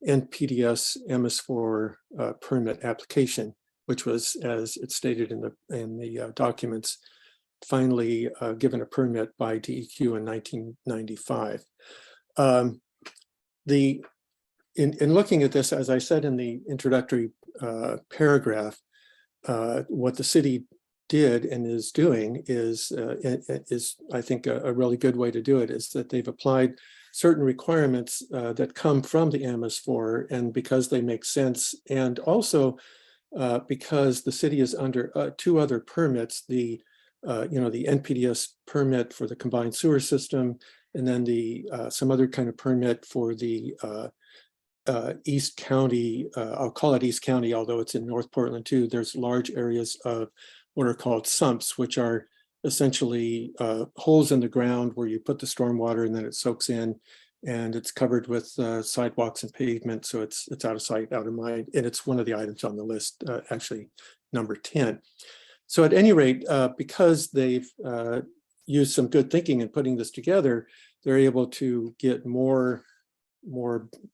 NPDES MS4 permit application, which was, as it's stated in the documents, finally given a permit by DEQ in 1995. In looking at this, as I said in the introductory paragraph, what the city did and is doing is I think a really good way to do it is that they've applied certain requirements that come from the MS4, and because they make sense, and also because the city is under two other permits, the NPDES permit for the combined sewer system, and then the some other kind of permit for the East County, I'll call it East County, although it's in North Portland too. There's large areas of what are called sumps, which are essentially holes in the ground where you put the stormwater and then it soaks in, and it's covered with sidewalks and pavement. So it's out of sight, out of mind. And it's one of the items on the list, actually number 10. So at any rate, because they've used some good thinking in putting this together, they're able to get more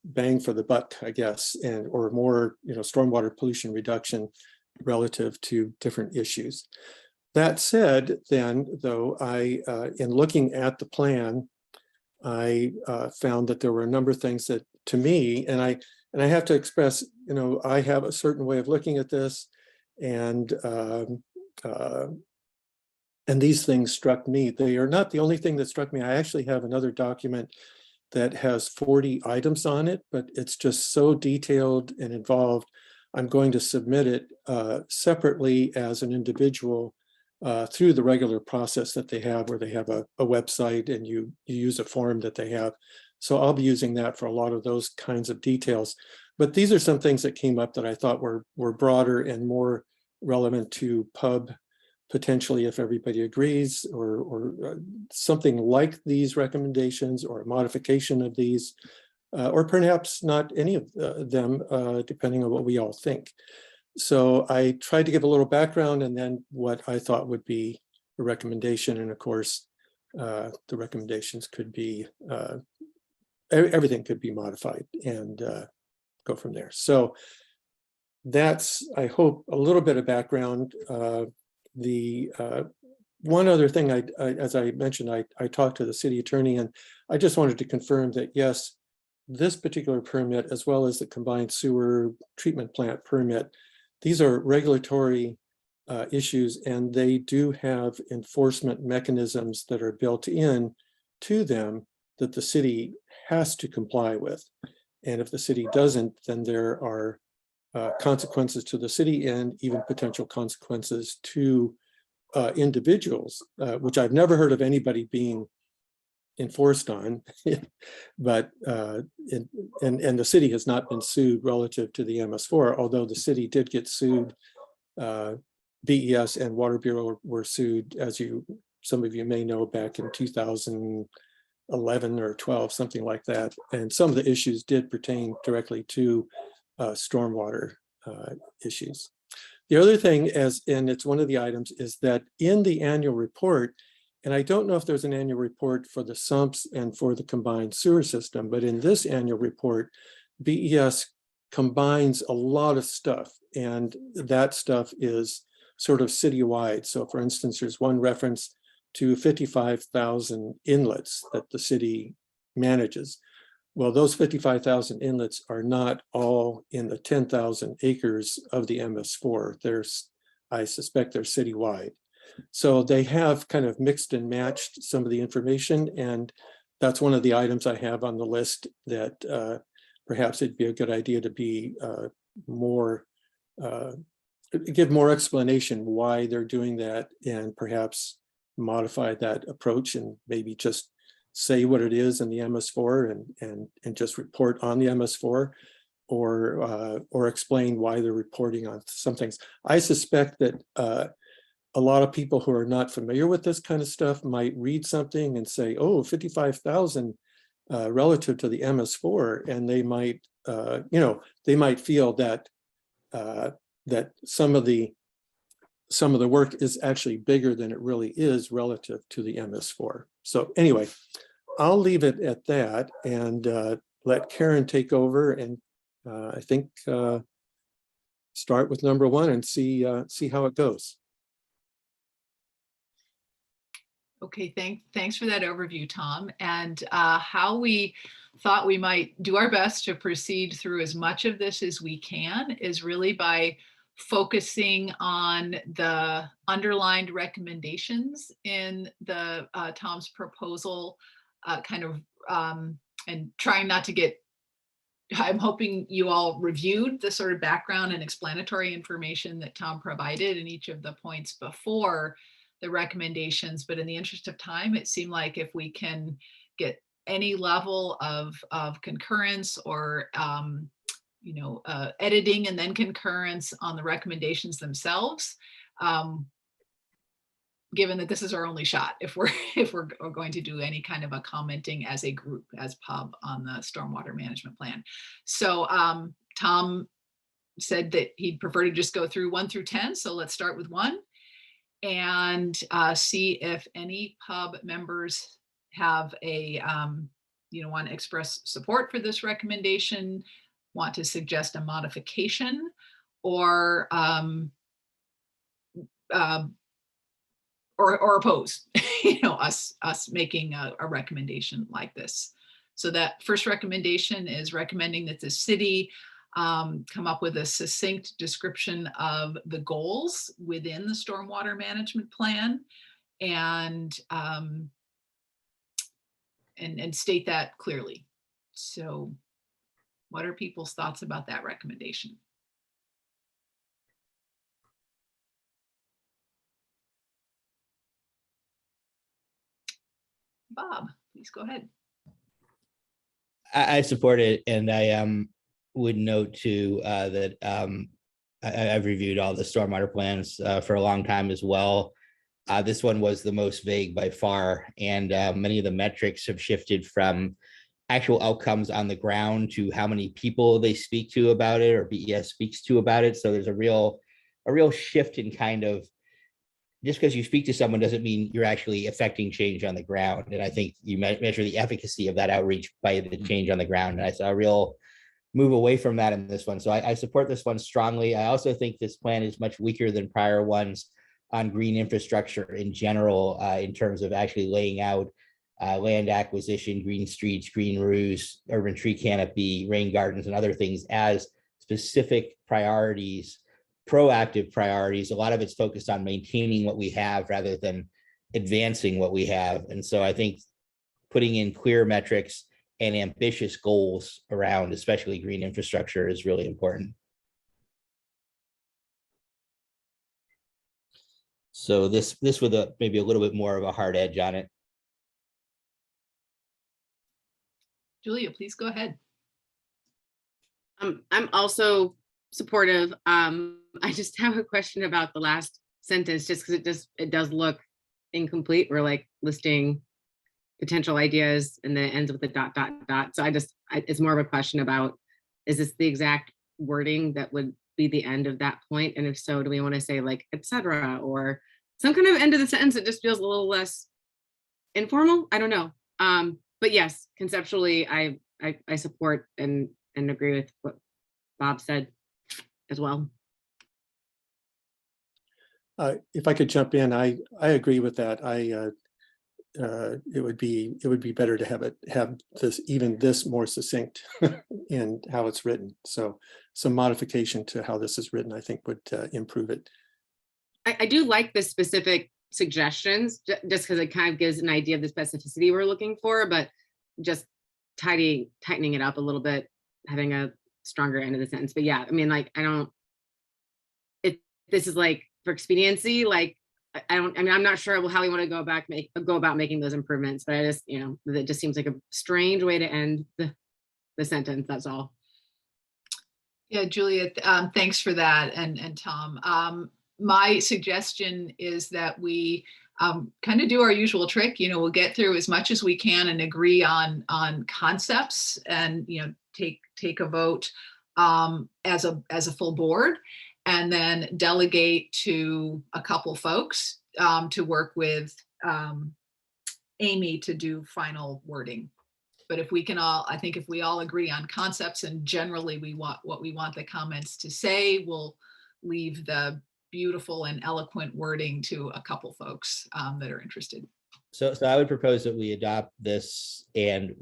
bang for the buck, I guess, or more stormwater pollution reduction relative to different issues. That said, then, though, in looking at the plan, I found that there were a number of things that, to me, and I have to express, I have a certain way of looking at this, and these things struck me. They are not the only thing that struck me. I actually have another document that has 40 items on it, but it's just so detailed and involved. I'm going to submit it separately as an individual through the regular process that they have, where they have a website and you use a form that they have. So I'll be using that for a lot of those kinds of details. But these are some things that came up that I thought were broader and more relevant to pub, potentially, if everybody agrees, or something like these recommendations, or a modification of these, or perhaps not any of them, depending on what we all think. So I tried to give a little background, and then what I thought would be a recommendation. And of course, the recommendations could be, everything could be modified, and go from there. So that's, I hope, a little bit of background. The one other thing, as I mentioned, I talked to the city attorney, and I just wanted to confirm that, yes, this particular permit, as well as the combined sewer treatment plant permit, these are regulatory issues, and they do have enforcement mechanisms that are built in to them that the city has to comply with. And if the city doesn't, then there are consequences to the city, and even potential consequences to individuals, which I've never heard of anybody being enforced on, but and the city has not been sued relative to the MS4, although the city did get sued. BES and Water Bureau were sued, as some of you may know, back in 2011 or 12, something like that. And some of the issues did pertain directly to stormwater issues. The other thing, and it's one of the items, is that in the annual report, and I don't know if there's an annual report for the sumps and for the combined sewer system, but in this annual report, BES combines a lot of stuff, and that stuff is sort of citywide. So for instance, there's one reference to 55,000 inlets that the city manages. Well, those 55,000 inlets are not all in the 10,000 acres of the MS4. I suspect they're citywide. So they have kind of mixed and matched some of the information, and that's one of the items I have on the list that perhaps it'd be a good idea to be give more explanation why they're doing that, and perhaps modify that approach and maybe just say what it is in the MS4 and just report on the MS4, or explain why they're reporting on some things. I suspect that a lot of people who are not familiar with this kind of stuff might read something and say, oh, 55,000 relative to the MS4, and they might, they might feel that that some of the work is actually bigger than it really is relative to the MS4. So anyway, I'll leave it at that and let Karen take over, and I think start with number one and see how it goes. Okay, thanks for that overview, Tom. And how we thought we might do our best to proceed through as much of this as we can is really by focusing on the underlined recommendations in the Tom's proposal, and trying not to get, I'm hoping you all reviewed the sort of background and explanatory information that Tom provided in each of the points before the recommendations, but in the interest of time, it seemed like if we can get any level of concurrence or editing and then concurrence on the recommendations themselves, given that this is our only shot, if we're going to do any kind of a commenting as a group, as pub, on the stormwater management plan. So Tom said that he'd prefer to just go through 1 through 10. So let's start with 1 and see if any pub members have a, want to express support for this recommendation, want to suggest a modification, or oppose, us making a recommendation like this. So that first recommendation is recommending that the city come up with a succinct description of the goals within the stormwater management plan and state that clearly. So what are people's thoughts about that recommendation? Bob, please go ahead. I support it, and I would note too that I've reviewed all the stormwater plans for a long time as well. This one was the most vague by far, and many of the metrics have shifted from actual outcomes on the ground to how many people they speak to about it or BES speaks to about it. So there's a real shift in kind of, just because you speak to someone doesn't mean you're actually affecting change on the ground. And I think you measure the efficacy of that outreach by the change on the ground. And I saw a real move away from that in this one. So I support this one strongly. I also think this plan is much weaker than prior ones on green infrastructure in general, in terms of actually laying out land acquisition, green streets, green roofs, urban tree canopy, rain gardens, and other things as specific priorities, proactive priorities. A lot of it's focused on maintaining what we have rather than advancing what we have. And so I think putting in clear metrics and ambitious goals around especially green infrastructure is really important. So this with maybe a little bit more of a hard edge on it. Julia, please go ahead. I'm also supportive. I just have a question about the last sentence, just because it does look incomplete. We're like listing potential ideas and then it ends with a ... So it's more of a question about, is this the exact wording that would be the end of that point? And if so, do we want to say like, etc., or some kind of end of the sentence that just feels a little less informal? I don't know. But yes, conceptually, I support and agree with what Bob said as well. If I could jump in, I agree with that. It would be better to have this more succinct in how it's written. So some modification to how this is written, I think, would improve it. I do like the specific suggestions, just because it kind of gives an idea of the specificity we're looking for, but just tightening it up a little bit, having a stronger end of the sentence. But yeah, I mean, like, this is like for expediency, like I mean, I'm not sure how we want to go about making those improvements, but I just, it just seems like a strange way to end the sentence. That's all. Yeah, Julia, thanks for that. And Tom, my suggestion is that we kind of do our usual trick. We'll get through as much as we can and agree on concepts and, take a vote as a full board, and then delegate to a couple folks to work with Amy to do final wording. But if we all agree on concepts and generally what we want the comments to say, we'll leave the beautiful and eloquent wording to a couple folks that are interested. So I would propose that we adopt this and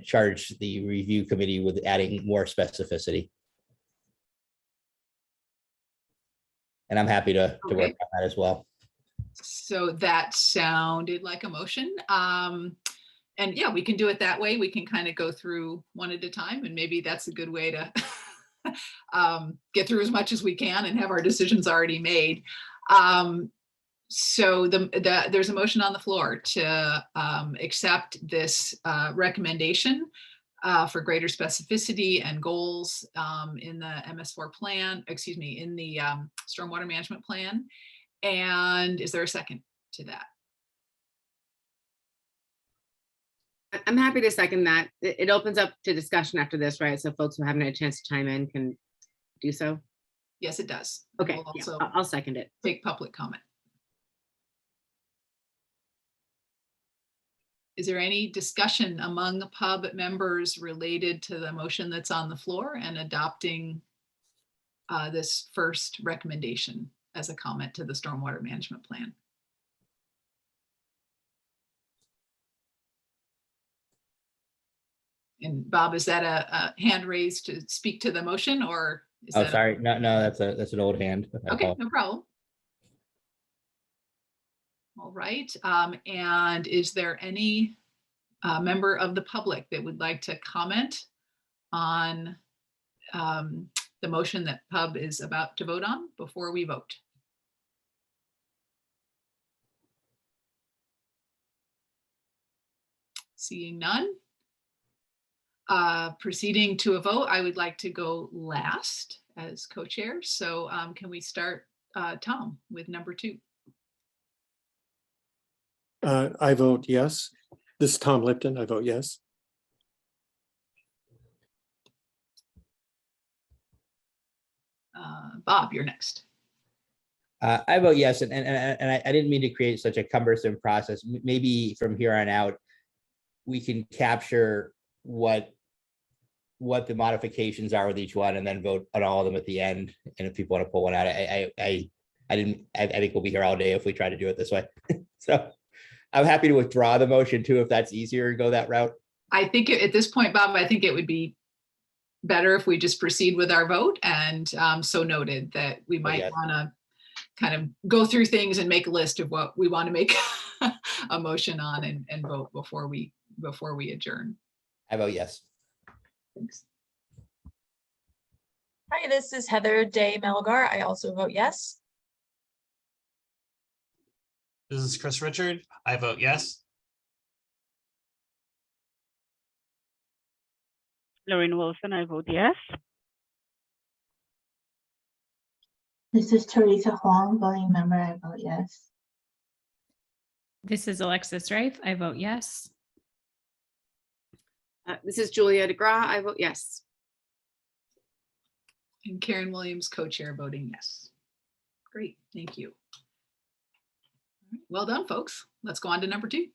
charge the review committee with adding more specificity. And I'm happy to work Okay. on that as well. So that sounded like a motion. And yeah, we can do it that way. We can kind of go through one at a time, and maybe that's a good way to get through as much as we can and have our decisions already made. So there's a motion on the floor to accept this recommendation for greater specificity and goals in the MS4 plan, in the stormwater management plan. And is there a second to that? I'm happy to second that. It opens up to discussion after this, right? So folks who haven't had a chance to chime in can do so. Yes, it does. Okay, We'll yeah, also I'll second it. take public comment. Is there any discussion among the pub members related to the motion that's on the floor and adopting this first recommendation as a comment to the stormwater management plan? And Bob, is that a hand raised to speak to the motion, or is Oh, that sorry. No, that's an old hand. okay, no problem. All right. And is there any member of the public that would like to comment on the motion that Pub is about to vote on before we vote? Seeing none. Proceeding to a vote, I would like to go last as co-chair. So can we start, Tom, with number 2? I vote yes. This is Tom Lipton. I vote yes. Bob, you're next. I vote yes, and I didn't mean to create such a cumbersome process. Maybe from here on out, we can capture what the modifications are with each one, and then vote on all of them at the end. And if people want to pull one out, I think we'll be here all day if we try to do it this way. So I'm happy to withdraw the motion too, if that's easier and go that route. I think at this point, Bob, I think it would be better if we just proceed with our vote, and so noted that we might want to kind of go through things and make a list of what we want to make a motion on and vote before we adjourn. I vote yes. Thanks. Hi, this is Heather Day Melgar. I also vote yes. This is Chris Richard. I vote yes. Lorraine Wilson, I vote yes. This is Teresa Huang, voting member. I vote yes. This is Alexis Rife. I vote yes. This is Julia DeGraw. I vote yes. And Karen Williams, co-chair, voting yes. Great, thank you. Well done, folks. Let's go on to number 2.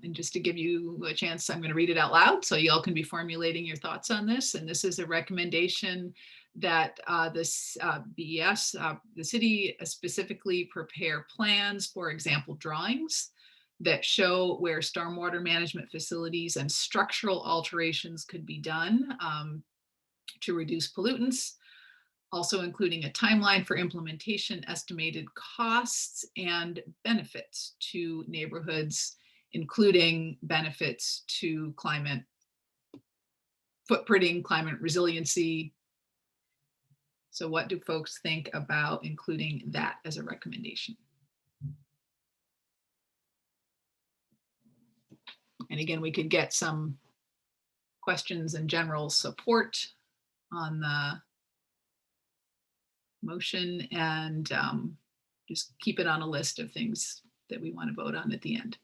And just to give you a chance, I'm going to read it out loud so y'all can be formulating your thoughts on this. And this is a recommendation that this BES, the city specifically prepare plans, for example, drawings that show where stormwater management facilities and structural alterations could be done to reduce pollutants, also including a timeline for implementation, estimated costs, and benefits to neighborhoods, including benefits to climate footprinting, climate resiliency, So what do folks think about including that as a recommendation? And again, we could get some questions and general support on the motion, and just keep it on a list of things that we want to vote on at the end.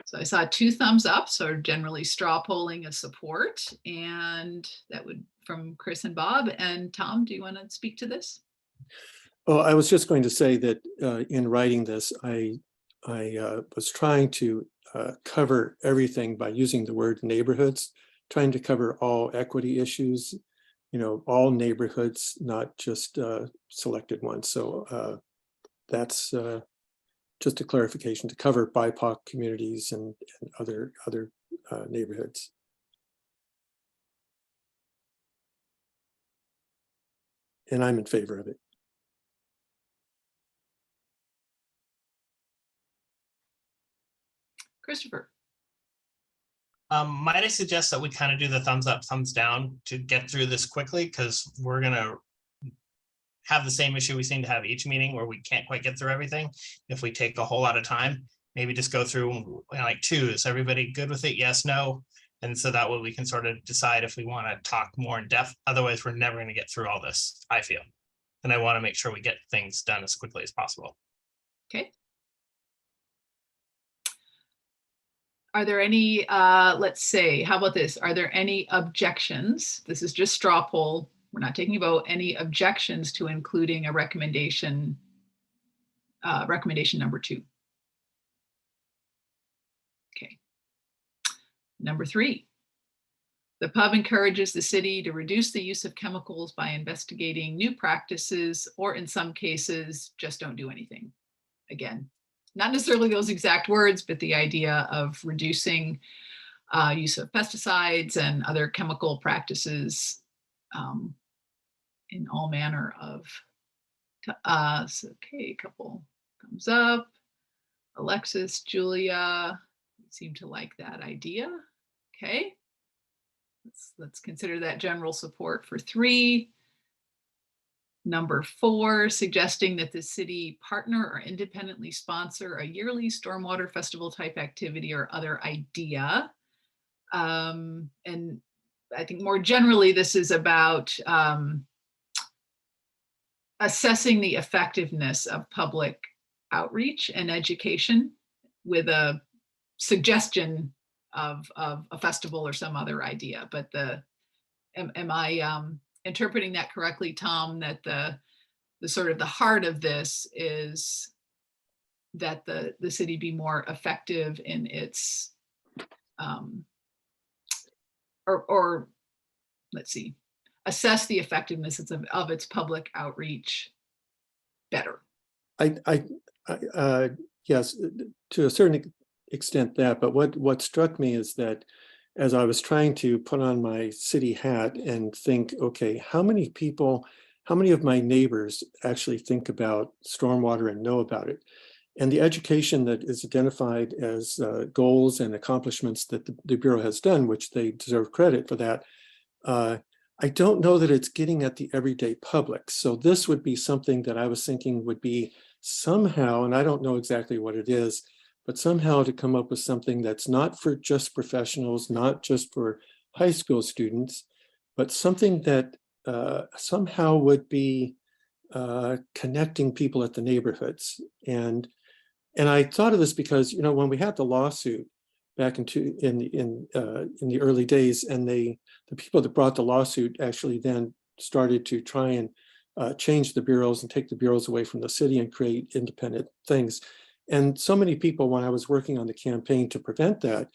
So I saw 2 thumbs up, so generally straw polling of support, and that would from Chris and Bob. And Tom, do you want to speak to this? Oh, I was just going to say that in writing this, I was trying to cover everything by using the word neighborhoods, trying to cover all equity issues, you know, all neighborhoods, not just selected ones. So that's just a clarification to cover BIPOC communities and other neighborhoods. And I'm in favor of it. Christopher? Might I suggest that we kind of do the thumbs up, thumbs down to get through this quickly, because we're gonna have the same issue we seem to have each meeting where we can't quite get through everything. If we take a whole lot of time, maybe just go through, you know, like 2. Is everybody good with it? Yes, no. And so that way we can sort of decide if we want to talk more in depth. Otherwise, we're never going to get through all this, I feel. And I want to make sure we get things done as quickly as possible. Okay. Are there any, let's say, how about this? Are there any objections? This is just straw poll. We're not taking a vote. Any objections to including a recommendation, recommendation number 2? Okay. Number 3. The pub encourages the city to reduce the use of chemicals by investigating new practices, or in some cases, just don't do anything. Again, not necessarily those exact words, but the idea of reducing use of pesticides and other chemical practices in all manner of, so, okay, a couple thumbs up. Alexis, Julia, seem to like that idea. Okay, let's consider that general support for 3. Number 4, suggesting that the city partner or independently sponsor a yearly stormwater festival type activity or other idea. And I think more generally, this is about assessing the effectiveness of public outreach and education with a suggestion of a festival or some other idea. But am I interpreting that correctly, Tom, that the sort of the heart of this is that the city be more effective in its or let's see, assess the effectiveness of its public outreach better? Yes, to a certain extent that, but what struck me is that as I was trying to put on my city hat and think, okay, how many of my neighbors actually think about stormwater and know about it? And the education that is identified as goals and accomplishments that the Bureau has done, which they deserve credit for that, I don't know that it's getting at the everyday public. So this would be something that I was thinking would be somehow, and I don't know exactly what it is, but somehow to come up with something that's not for just professionals, not just for high school students, but something that somehow would be connecting people at the neighborhoods. And I thought of this because, you know, when we had the lawsuit back in the early days, and the people that brought the lawsuit actually then started to try and change the bureaus and take the bureaus away from the city and create independent things. And so many people, when I was working on the campaign to prevent that,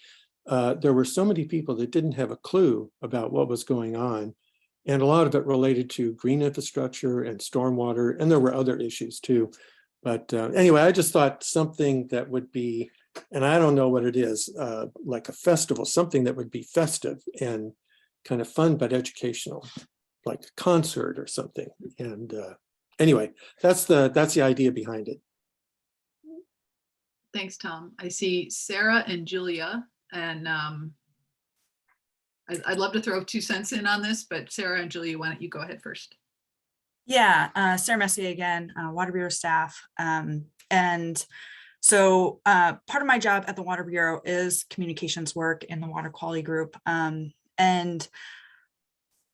there were so many people that didn't have a clue about what was going on. And a lot of it related to green infrastructure and stormwater, and there were other issues too. But anyway, I just thought something that would be, and I don't know what it is, like a festival, something that would be festive and kind of fun, but educational, like a concert or something. And anyway, that's the idea behind it. Thanks, Tom. I see Sarah and Julia, and I'd love to throw 2 cents in on this, but Sarah and Julia, why don't you go ahead first? Yeah, Sarah Messier again, Water Bureau staff. And so part of my job at the Water Bureau is communications work in the water quality group. And,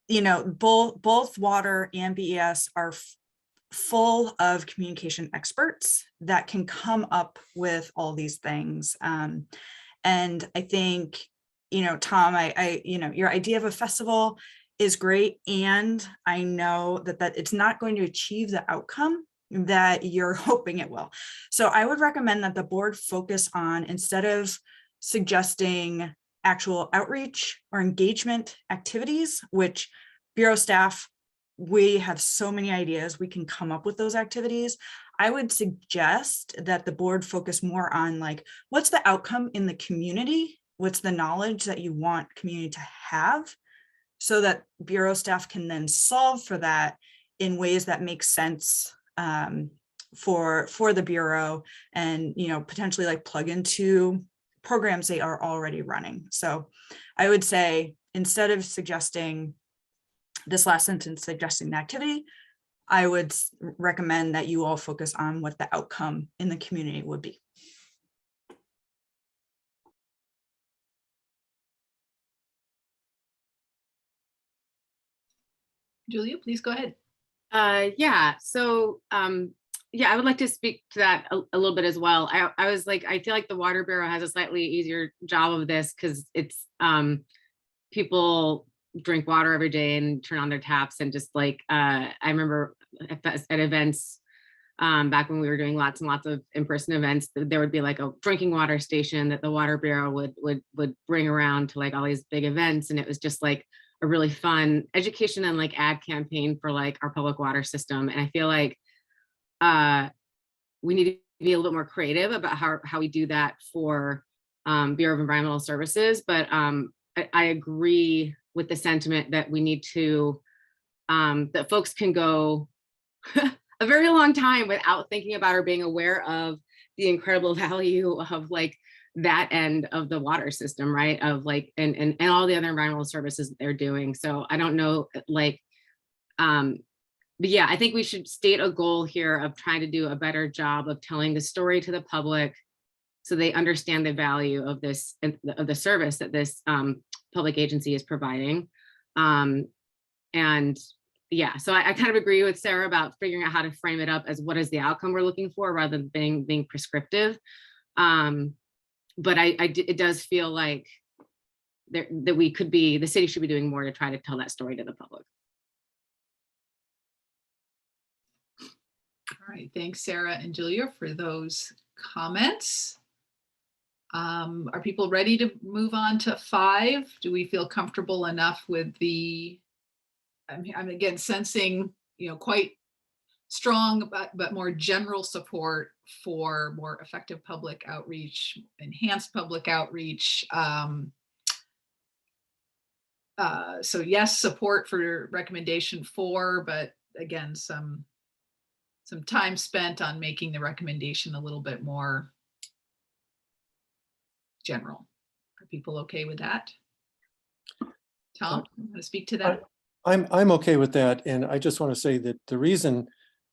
you know, both water and BES are full of communication experts that can come up with all these things. And I think, you know, Tom, you know, your idea of a festival is great. And I know that it's not going to achieve the outcome that you're hoping it will. So I would recommend that the board focus on, instead of suggesting actual outreach or engagement activities, which Bureau staff, we have so many ideas, we can come up with those activities. I would suggest that the board focus more on, like, what's the outcome in the community? What's the knowledge that you want community to have, so that Bureau staff can then solve for that in ways that make sense for the Bureau, and, you know, potentially like plug into programs they are already running. So I would say, instead of suggesting this last sentence, suggesting the activity, I would recommend that you all focus on what the outcome in the community would be. Julia, please go ahead. Yeah, so yeah, I would like to speak to that a little bit as well. I was like, I feel like the Water Bureau has a slightly easier job of this, because it's people drink water every day and turn on their taps, and just like I remember at events back when we were doing lots and lots of in-person events, there would be like a drinking water station that the Water Bureau would bring around to like all these big events, and it was just like a really fun education and like ad campaign for like our public water system. And I feel like we need to be a little bit more creative about how we do that for Bureau of Environmental Services. But I agree with the sentiment that we need to, that folks can go a very long time without thinking about or being aware of the incredible value of like that end of the water system, right? Of like, and all the other environmental services that they're doing. So I don't know, like, but yeah, I think we should state a goal here of trying to do a better job of telling the story to the public, so they understand the value of this, of the service that this public agency is providing. And yeah, so I kind of agree with Sarah about figuring out how to frame it up as what is the outcome we're looking for, rather than being prescriptive. But it does feel like that the city should be doing more to try to tell that story to the public. All right, thanks, Sarah and Julia, for those comments. Are people ready to move on to 5? Do we feel comfortable enough with the, I'm again sensing, you know, quite strong but more general support for more effective public outreach, enhanced public outreach. So yes, support for recommendation 4, but again, some time spent on making the recommendation a little bit more general. Are people okay with that? Tom, you want to speak to that? I'm okay with that. And I just want to say that the reason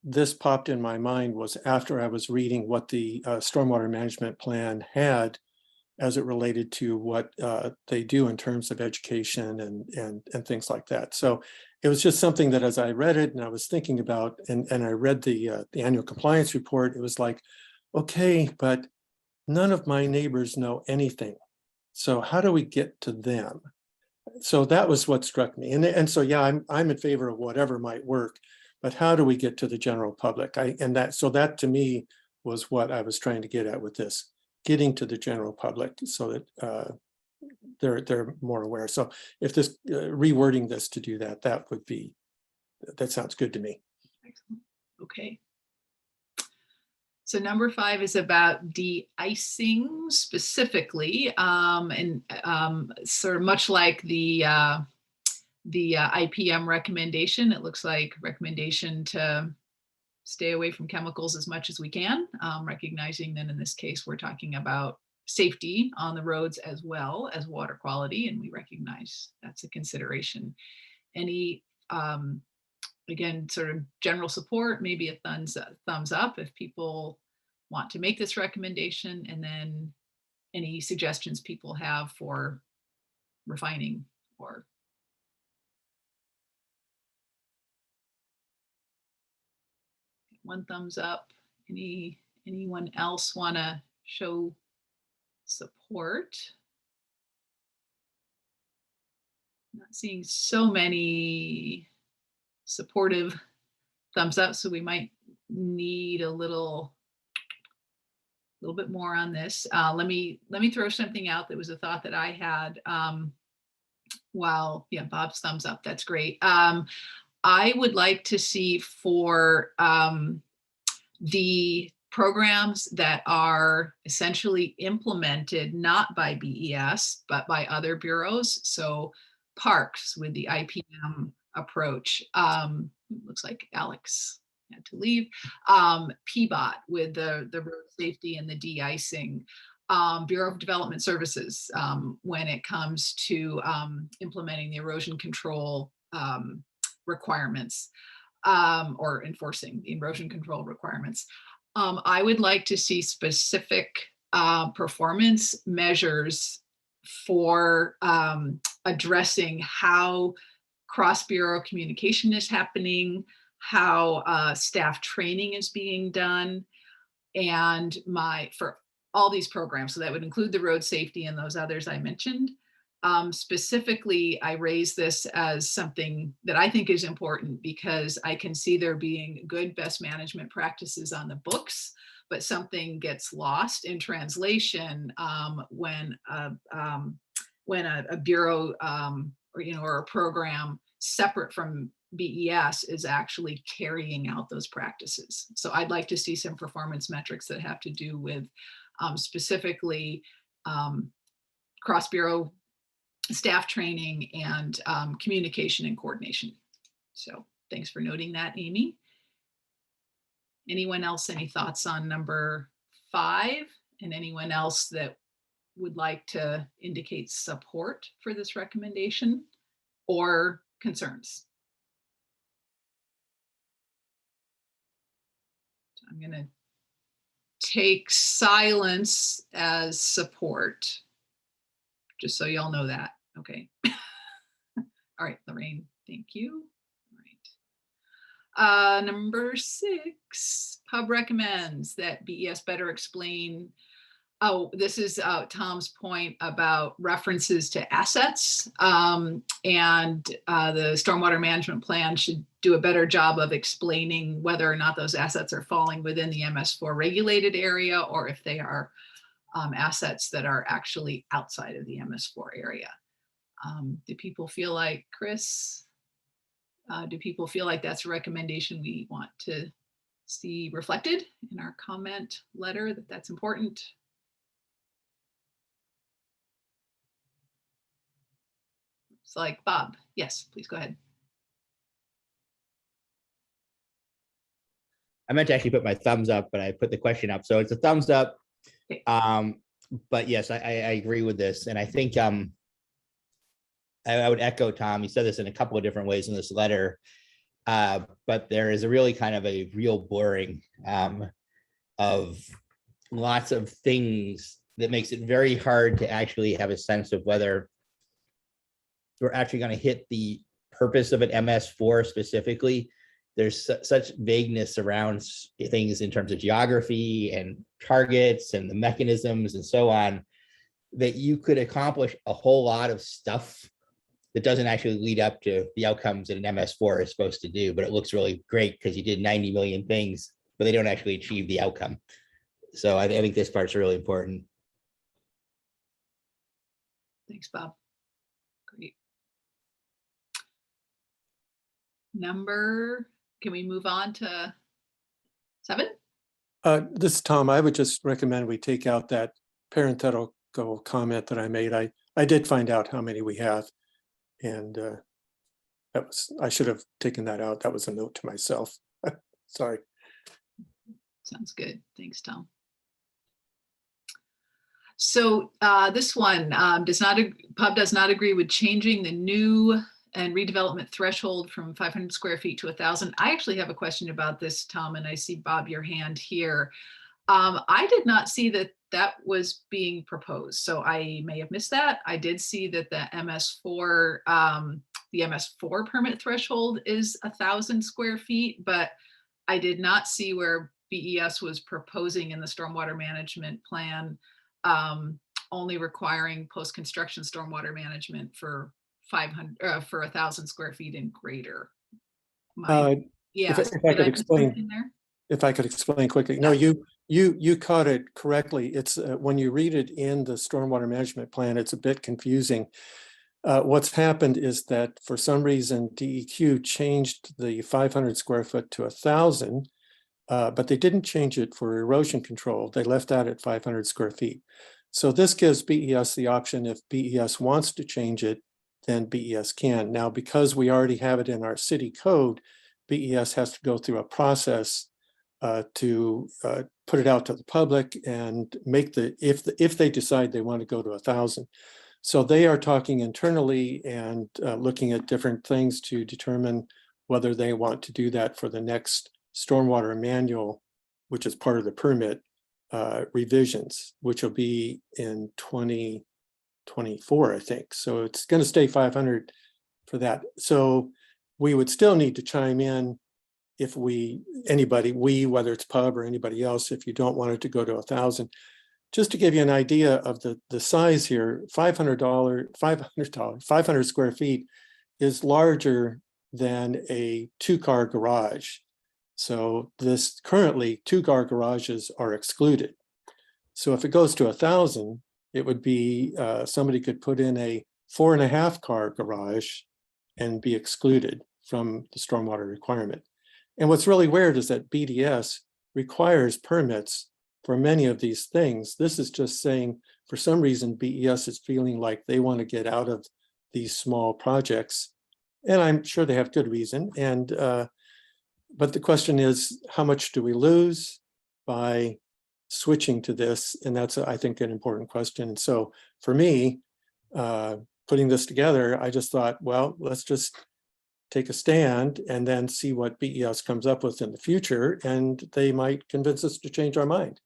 this popped in my mind was after I was reading what the stormwater management plan had as it related to what they do in terms of education and things like that. So it was just something that, as I read it and I was thinking about, and I read the annual compliance report, it was like, okay, but none of my neighbors know anything. So how do we get to them? So that was what struck me. And so, yeah, I'm in favor of whatever might work, but how do we get to the general public? So that to me was what I was trying to get at with this, getting to the general public so that they're more aware. So if this rewording this to do that, that sounds good to me. Excellent. Okay. So number 5 is about de-icing specifically, and sort of much like the IPM recommendation. It looks like recommendation to stay away from chemicals as much as we can, recognizing that in this case we're talking about safety on the roads as well as water quality, and we recognize that's a consideration. Any, again, sort of general support, maybe a thumbs up if people want to make this recommendation, and then any suggestions people have for refining or one thumbs up. Anyone else want to show support? Not seeing so many supportive thumbs up, so we might need a little bit more on this. Let me throw something out that was a thought that I had. Yeah, Bob's thumbs up. That's great. I would like to see for the programs that are essentially implemented not by BES, but by other bureaus. So parks with the IPM approach. Looks like Alex had to leave. PBOT with the road safety and the de-icing. Bureau of Development Services when it comes to implementing the erosion control requirements or enforcing the erosion control requirements. I would like to see specific performance measures for addressing how cross-bureau communication is happening, how staff training is being done, and for all these programs. So that would include the road safety and those others I mentioned. Specifically, I raise this as something that I think is important because I can see there being good best management practices on the books, but something gets lost in translation when a bureau or a program separate from BES is actually carrying out those practices. So I'd like to see some performance metrics that have to do with specifically cross-bureau staff training and communication and coordination. So thanks for noting that, Amy. Anyone else, any thoughts on number 5? And anyone else that would like to indicate support for this recommendation or concerns? So I'm going to take silence as support, just so y'all know that. Okay. All right, Lorraine, thank you. All right. Number 6, Pub recommends that BES better explain. Oh, this is Tom's point about references to assets, and the stormwater management plan should do a better job of explaining whether or not those assets are falling within the MS4 regulated area or if they are assets that are actually outside of the MS4 area. Do people feel like, Chris, do people feel like that's a recommendation we want to see reflected in our comment letter, that that's important? It's like Bob. Yes, please go ahead. I meant to actually put my thumbs up, but I put the question up. So it's a thumbs up. Okay. But yes, I agree with this. And I think I would echo Tom. He said this in a couple of different ways in this letter. But there is a really kind of a real blurring of lots of things that makes it very hard to actually have a sense of whether we're actually going to hit the purpose of an MS4 specifically. There's such vagueness around things in terms of geography and targets and the mechanisms and so on, that you could accomplish a whole lot of stuff that doesn't actually lead up to the outcomes that an MS4 is supposed to do, but it looks really great because you did 90 million things, but they don't actually achieve the outcome. So I think this part's really important. Thanks, Bob. Great. Can we move on to 7? This is Tom. I would just recommend we take out that parenthetical comment that I made. I did find out how many we have, and I should have taken that out. That was a note to myself. Sorry. Sounds good. Thanks, Tom. So this one pub does not agree with changing the new and redevelopment threshold from 500 square feet to 1,000. I actually have a question about this, Tom, and I see Bob, your hand here. I did not see that that was being proposed, so I may have missed that. I did see that the MS4 permit threshold is 1,000 square feet, but I did not see where BES was proposing in the stormwater management plan only requiring post-construction stormwater management for 1,000 square feet and greater. If I could explain, if I could explain quickly. No, you caught it correctly. It's when you read it in the stormwater management plan, it's a bit confusing. What's happened is that for some reason DEQ changed the 500 square foot to 1,000, but they didn't change it for erosion control. They left that at 500 square feet. So this gives BES the option, if BES wants to change it, then BES can. Now, because we already have it in our city code, BES has to go through a process to put it out to the public and make if they decide they want to go to 1,000. So they are talking internally and looking at different things to determine whether they want to do that for the next stormwater manual, which is part of the permit revisions, which will be in 2024, I think. So it's going to stay 500 for that. So we would still need to chime in if anybody, whether it's pub or anybody else, if you don't want it to go to 1,000. Just to give you an idea of the size here, 500 square feet is larger than a 2-car garage. So this currently 2-car garages are excluded. So if it goes to 1,000, it would be somebody could put in a 4.5-car garage and be excluded from the stormwater requirement. And what's really weird is that BDS requires permits for many of these things. This is just saying, for some reason, BES is feeling like they want to get out of these small projects. And I'm sure they have good reason. And but the question is, how much do we lose by switching to this? And that's, I think, an important question. And so for me, putting this together, I just thought, well, let's just take a stand and then see what BES comes up with in the future, and they might convince us to change our mind.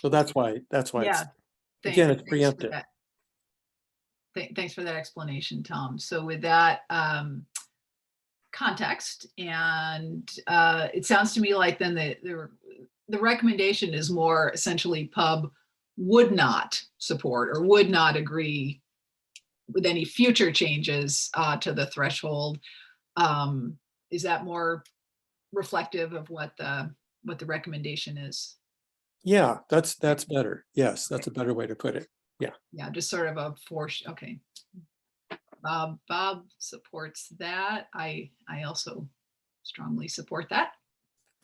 So that's why Yeah. Again, it's preemptive. Thanks for that explanation, Tom. So with that context, and it sounds to me like then the recommendation is more essentially pub would not support or would not agree with any future changes to the threshold. Is that more reflective of what the recommendation is? Yeah, that's better. Yes, that's a better way to put it. Yeah. Yeah, just sort of a force. Okay. Bob supports that. I also strongly support that.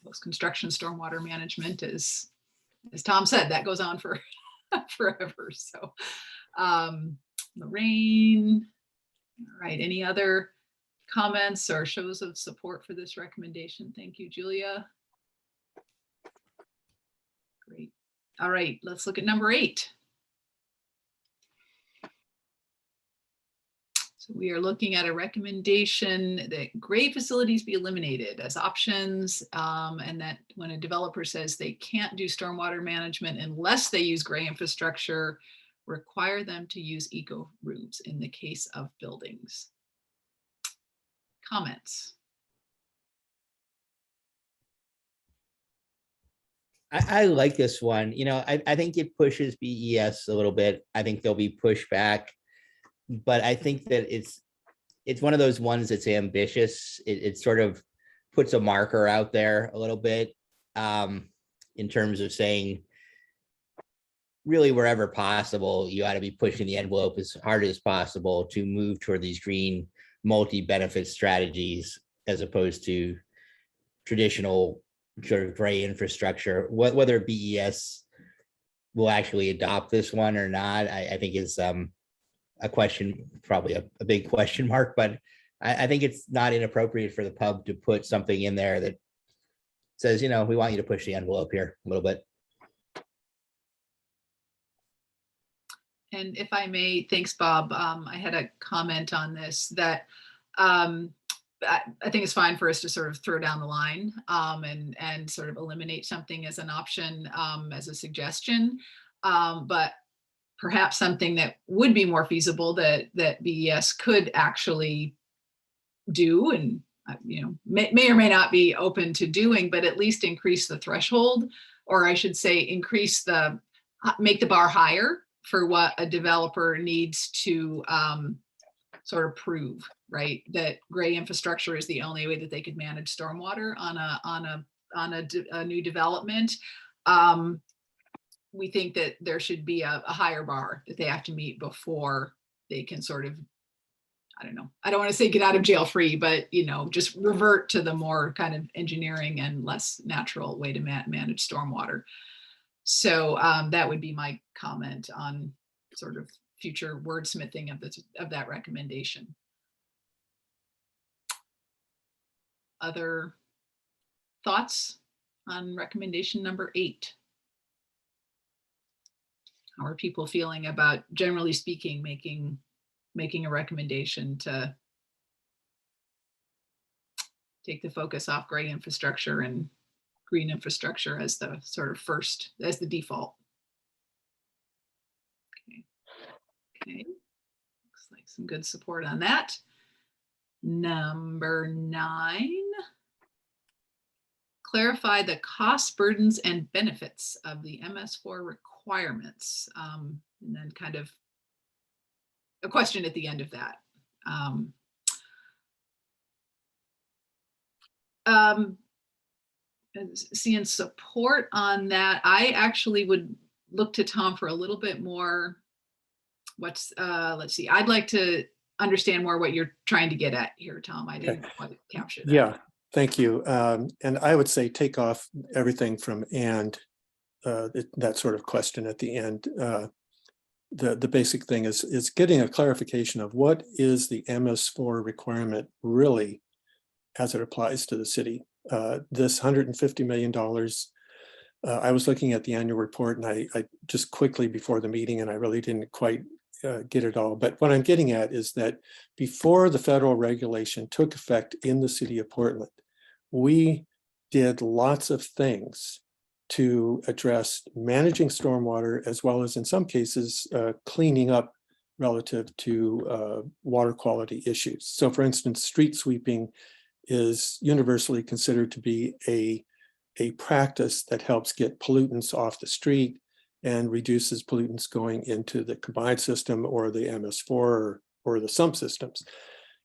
Post-construction stormwater management is, as Tom said, that goes on for forever. So Lorraine, all right, any other comments or shows of support for this recommendation? Thank you, Julia. Great. All right, let's look at number 8. So we are looking at a recommendation that gray facilities be eliminated as options, and that when a developer says they can't do stormwater management unless they use gray infrastructure, require them to use eco roofs in the case of buildings. Comments? I like this one. You know, I think it pushes BES a little bit. I think there'll be pushback, but I think that it's one of those ones that's ambitious. It sort of puts a marker out there a little bit in terms of saying, really, wherever possible, you ought to be pushing the envelope as hard as possible to move toward these green multi-benefit strategies, as opposed to traditional sort of gray infrastructure. Whether BES will actually adopt this one or not, I think is a question, probably a big question mark, but I think it's not inappropriate for the pub to put something in there that says, you know, we want you to push the envelope here a little bit. And if I may, thanks, Bob. I had a comment on this that I think it's fine for us to sort of throw down the line and sort of eliminate something as an option, as a suggestion. But perhaps something that would be more feasible that BES could actually do, and you know, may or may not be open to doing, but at least increase the threshold, or I should say increase make the bar higher for what a developer needs to sort of prove, right? That gray infrastructure is the only way that they could manage stormwater on a new development. We think that there should be a higher bar that they have to meet before they can sort of, I don't know, I don't want to say get out of jail free, but you know, just revert to the more kind of engineering and less natural way to manage stormwater. So that would be my comment on sort of future wordsmithing of that recommendation. Other thoughts on recommendation number 8? How are people feeling about, generally speaking, making a recommendation to take the focus off gray infrastructure and green infrastructure as the sort of first, as the default? Okay, looks like some good support on that. Number 9, clarify the cost, burdens, and benefits of the MS4 requirements. And then kind of a question at the end of that. Seeing support on that, I actually would look to Tom for a little bit more. Let's see, I'd like to understand more what you're trying to get at here, Tom. I didn't quite capture that. Yeah, thank you. And I would say take off everything from and that sort of question at the end. The basic thing is getting a clarification of what is the MS4 requirement really as it applies to the city. This $150 million, I was looking at the annual report and I just quickly before the meeting, and I really didn't quite get it all. But what I'm getting at is that before the federal regulation took effect in the city of Portland, we did lots of things to address managing stormwater, as well as in some cases, cleaning up relative to water quality issues. So for instance, street sweeping is universally considered to be a practice that helps get pollutants off the street and reduces pollutants going into the combined system or the MS4 or the sump systems.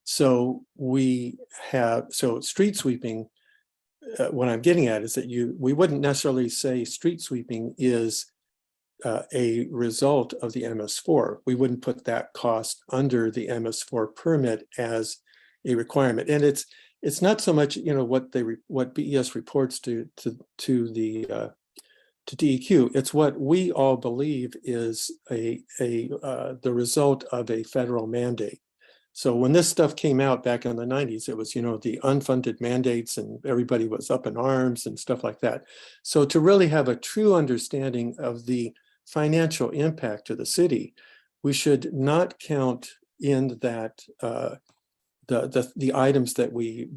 So street sweeping, what I'm getting at is that we wouldn't necessarily say street sweeping is a result of the MS4. We wouldn't put that cost under the MS4 permit as a requirement. And it's not so much, you know, what BES reports to DEQ. It's what we all believe is the result of a federal mandate. So when this stuff came out back in the 90s, it was, you know, the unfunded mandates and everybody was up in arms and stuff like that. So to really have a true understanding of the financial impact to the city, we should not count in that the items that we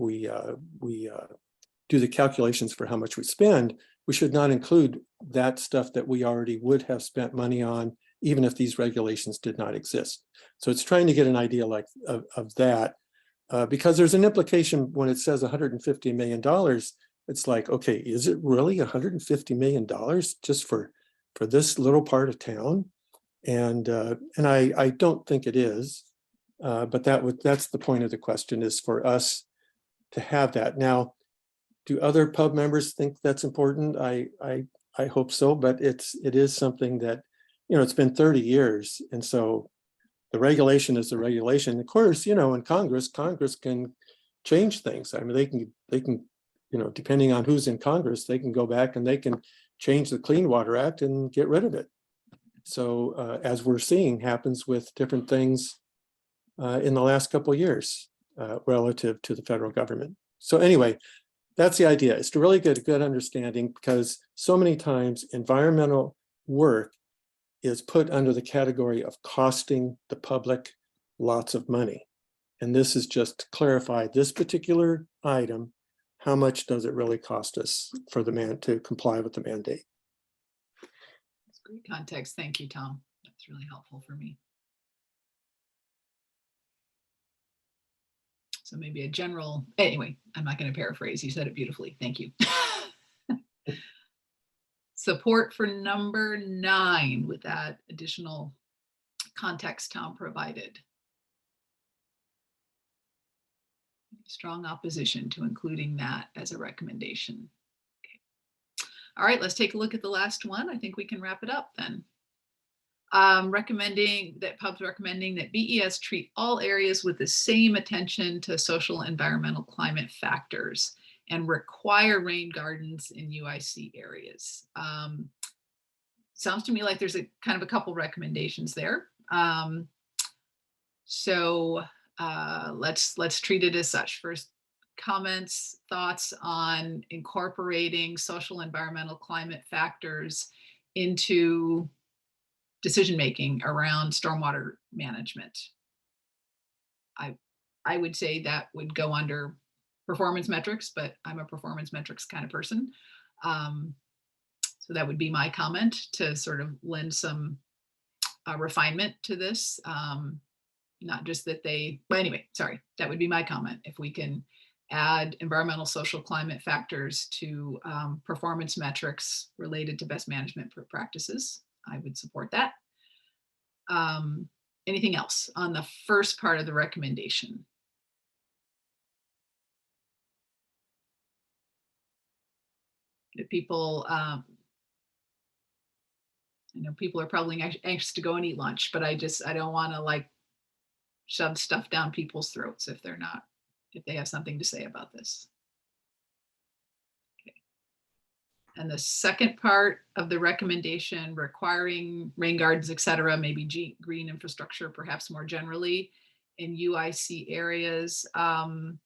do the calculations for how much we spend. We should not include that stuff that we already would have spent money on, even if these regulations did not exist. So it's trying to get an idea like of that, because there's an implication when it says $150 million. It's like, okay, is it really $150 million just for this little part of town? And I don't think it is, but that's the point of the question, is for us to have that. Now, do other pub members think that's important? I hope so, but it is something that, you know, it's been 30 years. And so the regulation is the regulation. Of course, you know, in Congress can change things. I mean, they can, you know, depending on who's in Congress, they can go back and they can change the Clean Water Act and get rid of it. So as we're seeing happens with different things in the last couple of years relative to the federal government. So anyway, that's the idea, is to really get a good understanding, because so many times environmental work is put under the category of costing the public lots of money. And this is just to clarify this particular item. How much does it really cost us for the man to comply with the mandate? That's great context. Thank you, Tom. That's really helpful for me. So maybe a general, anyway, I'm not going to paraphrase. You said it beautifully. Thank you. Support for number 9 with that additional context Tom provided. Strong opposition to including that as a recommendation. Okay. All right, let's take a look at the last one. I think we can wrap it up then. Recommending that pubs recommending that BES treat all areas with the same attention to social, environmental, climate factors and require rain gardens in UIC areas. Sounds to me like there's a kind of a couple recommendations there. Let's treat it as such. First, comments, thoughts on incorporating social, environmental, climate factors into decision-making around stormwater management. I would say that would go under performance metrics, but I'm a performance metrics kind of person. So that would be my comment to sort of lend some refinement to this. Not just that they, well, anyway, sorry, that would be my comment. If we can add environmental, social, climate factors to performance metrics related to best management practices, I would support that. Anything else on the first part of the recommendation? The people, I know people are probably anxious to go and eat lunch, but I don't want to like shove stuff down people's throats if they have something to say about this. Okay. And the second part of the recommendation, requiring rain gardens, et cetera, maybe green infrastructure, perhaps more generally in UIC areas. I'm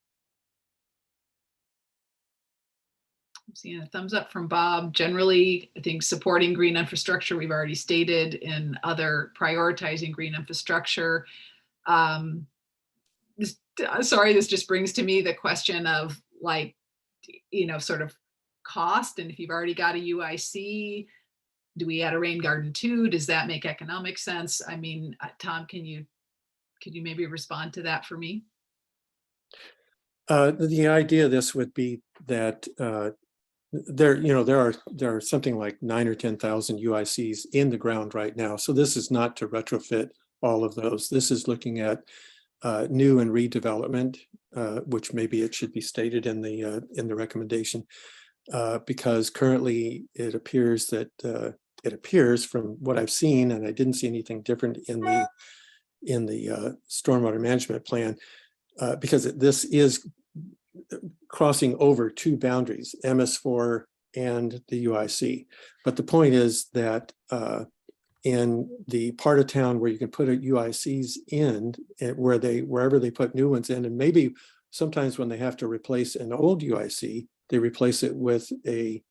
seeing a thumbs up from Bob. Generally, I think supporting green infrastructure, we've already stated, in other prioritizing green infrastructure. Sorry, this just brings to me the question of like, sort of cost. And if you've already got a UIC, do we add a rain garden too? Does that make economic sense? I mean, Tom, could you maybe respond to that for me? The idea of this would be that there are something like 9,000 or 10,000 UICs in the ground right now. So this is not to retrofit all of those. This is looking at new and redevelopment, which maybe it should be stated in the recommendation, because currently it appears from what I've seen, and I didn't see anything different in the stormwater management plan, because this is crossing over 2 boundaries, MS4 and the UIC. But the point is that in the part of town where you can put UICs in, wherever they put new ones in, and maybe sometimes when they have to replace an old UIC, they replace it with a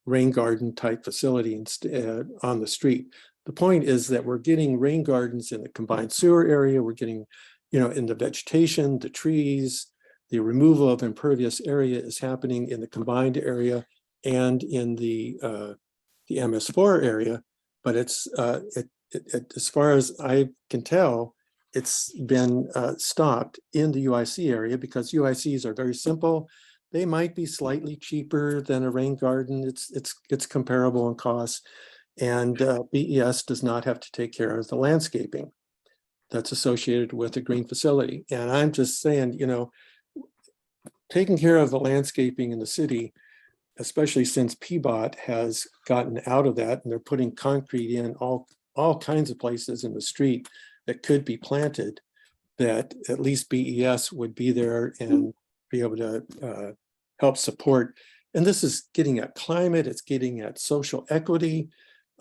rain garden type facility instead on the street. The point is that we're getting rain gardens in the combined sewer area. We're getting, in the vegetation, the trees, the removal of impervious area is happening in the combined area and in the MS4 area. But it's as far as I can tell, it's been stopped in the UIC area because UICs are very simple. They might be slightly cheaper than a rain garden. It's comparable in cost, and BES does not have to take care of the landscaping that's associated with a green facility. And I'm just saying, taking care of the landscaping in the city, especially since PBOT has gotten out of that and they're putting concrete in all kinds of places in the street that could be planted, that at least BES would be there and be able to help support. And this is getting at climate, it's getting at social equity.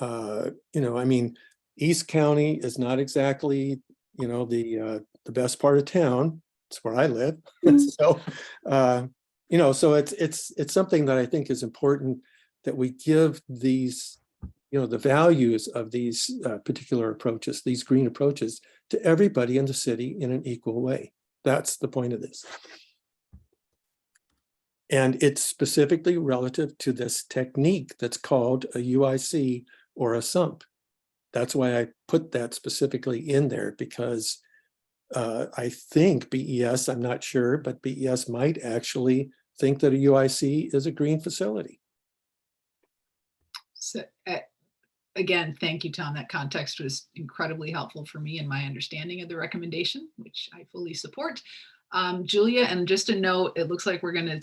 I mean, East County is not exactly, the best part of town. It's where I live. So, You know, so it's something that I think is important that we give these, you know, the values of these particular approaches, these green approaches, to everybody in the city in an equal way. That's the point of this. And it's specifically relative to this technique that's called a UIC or a sump. That's why I put that specifically in there, because I think BES, I'm not sure, but BES might actually think that a UIC is a green facility. So again, thank you, Tom. That context was incredibly helpful for me in my understanding of the recommendation, which I fully support. Julia, and just a note, it looks like we're going to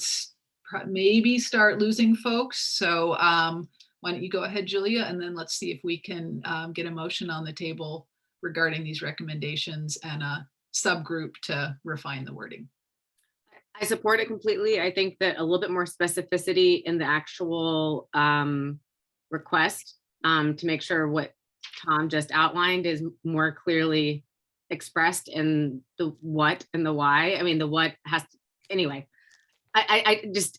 maybe start losing folks. So why don't you go ahead, Julia, and then let's see if we can get a motion on the table regarding these recommendations and a subgroup to refine the wording. I support it completely. I think that a little bit more specificity in the actual request to make sure what Tom just outlined is more clearly expressed in the what and the why. I mean, the what has to, anyway. I just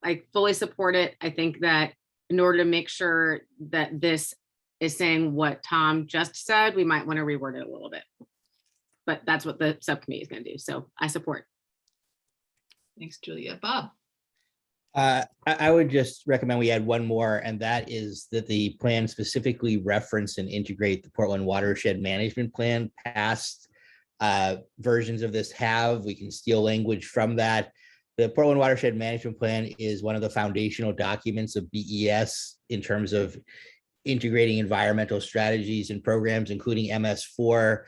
I fully support it. I think that in order to make sure that this is saying what Tom just said, we might want to reword it a little bit. But that's what the subcommittee is going to do. So I support. Thanks, Julia. Bob. I would just recommend we add one more, and that is that the plan specifically reference and integrate the Portland Watershed Management Plan. Past versions of this we can steal language from that. The Portland Watershed Management Plan is one of the foundational documents of BES in terms of integrating environmental strategies and programs, including MS4.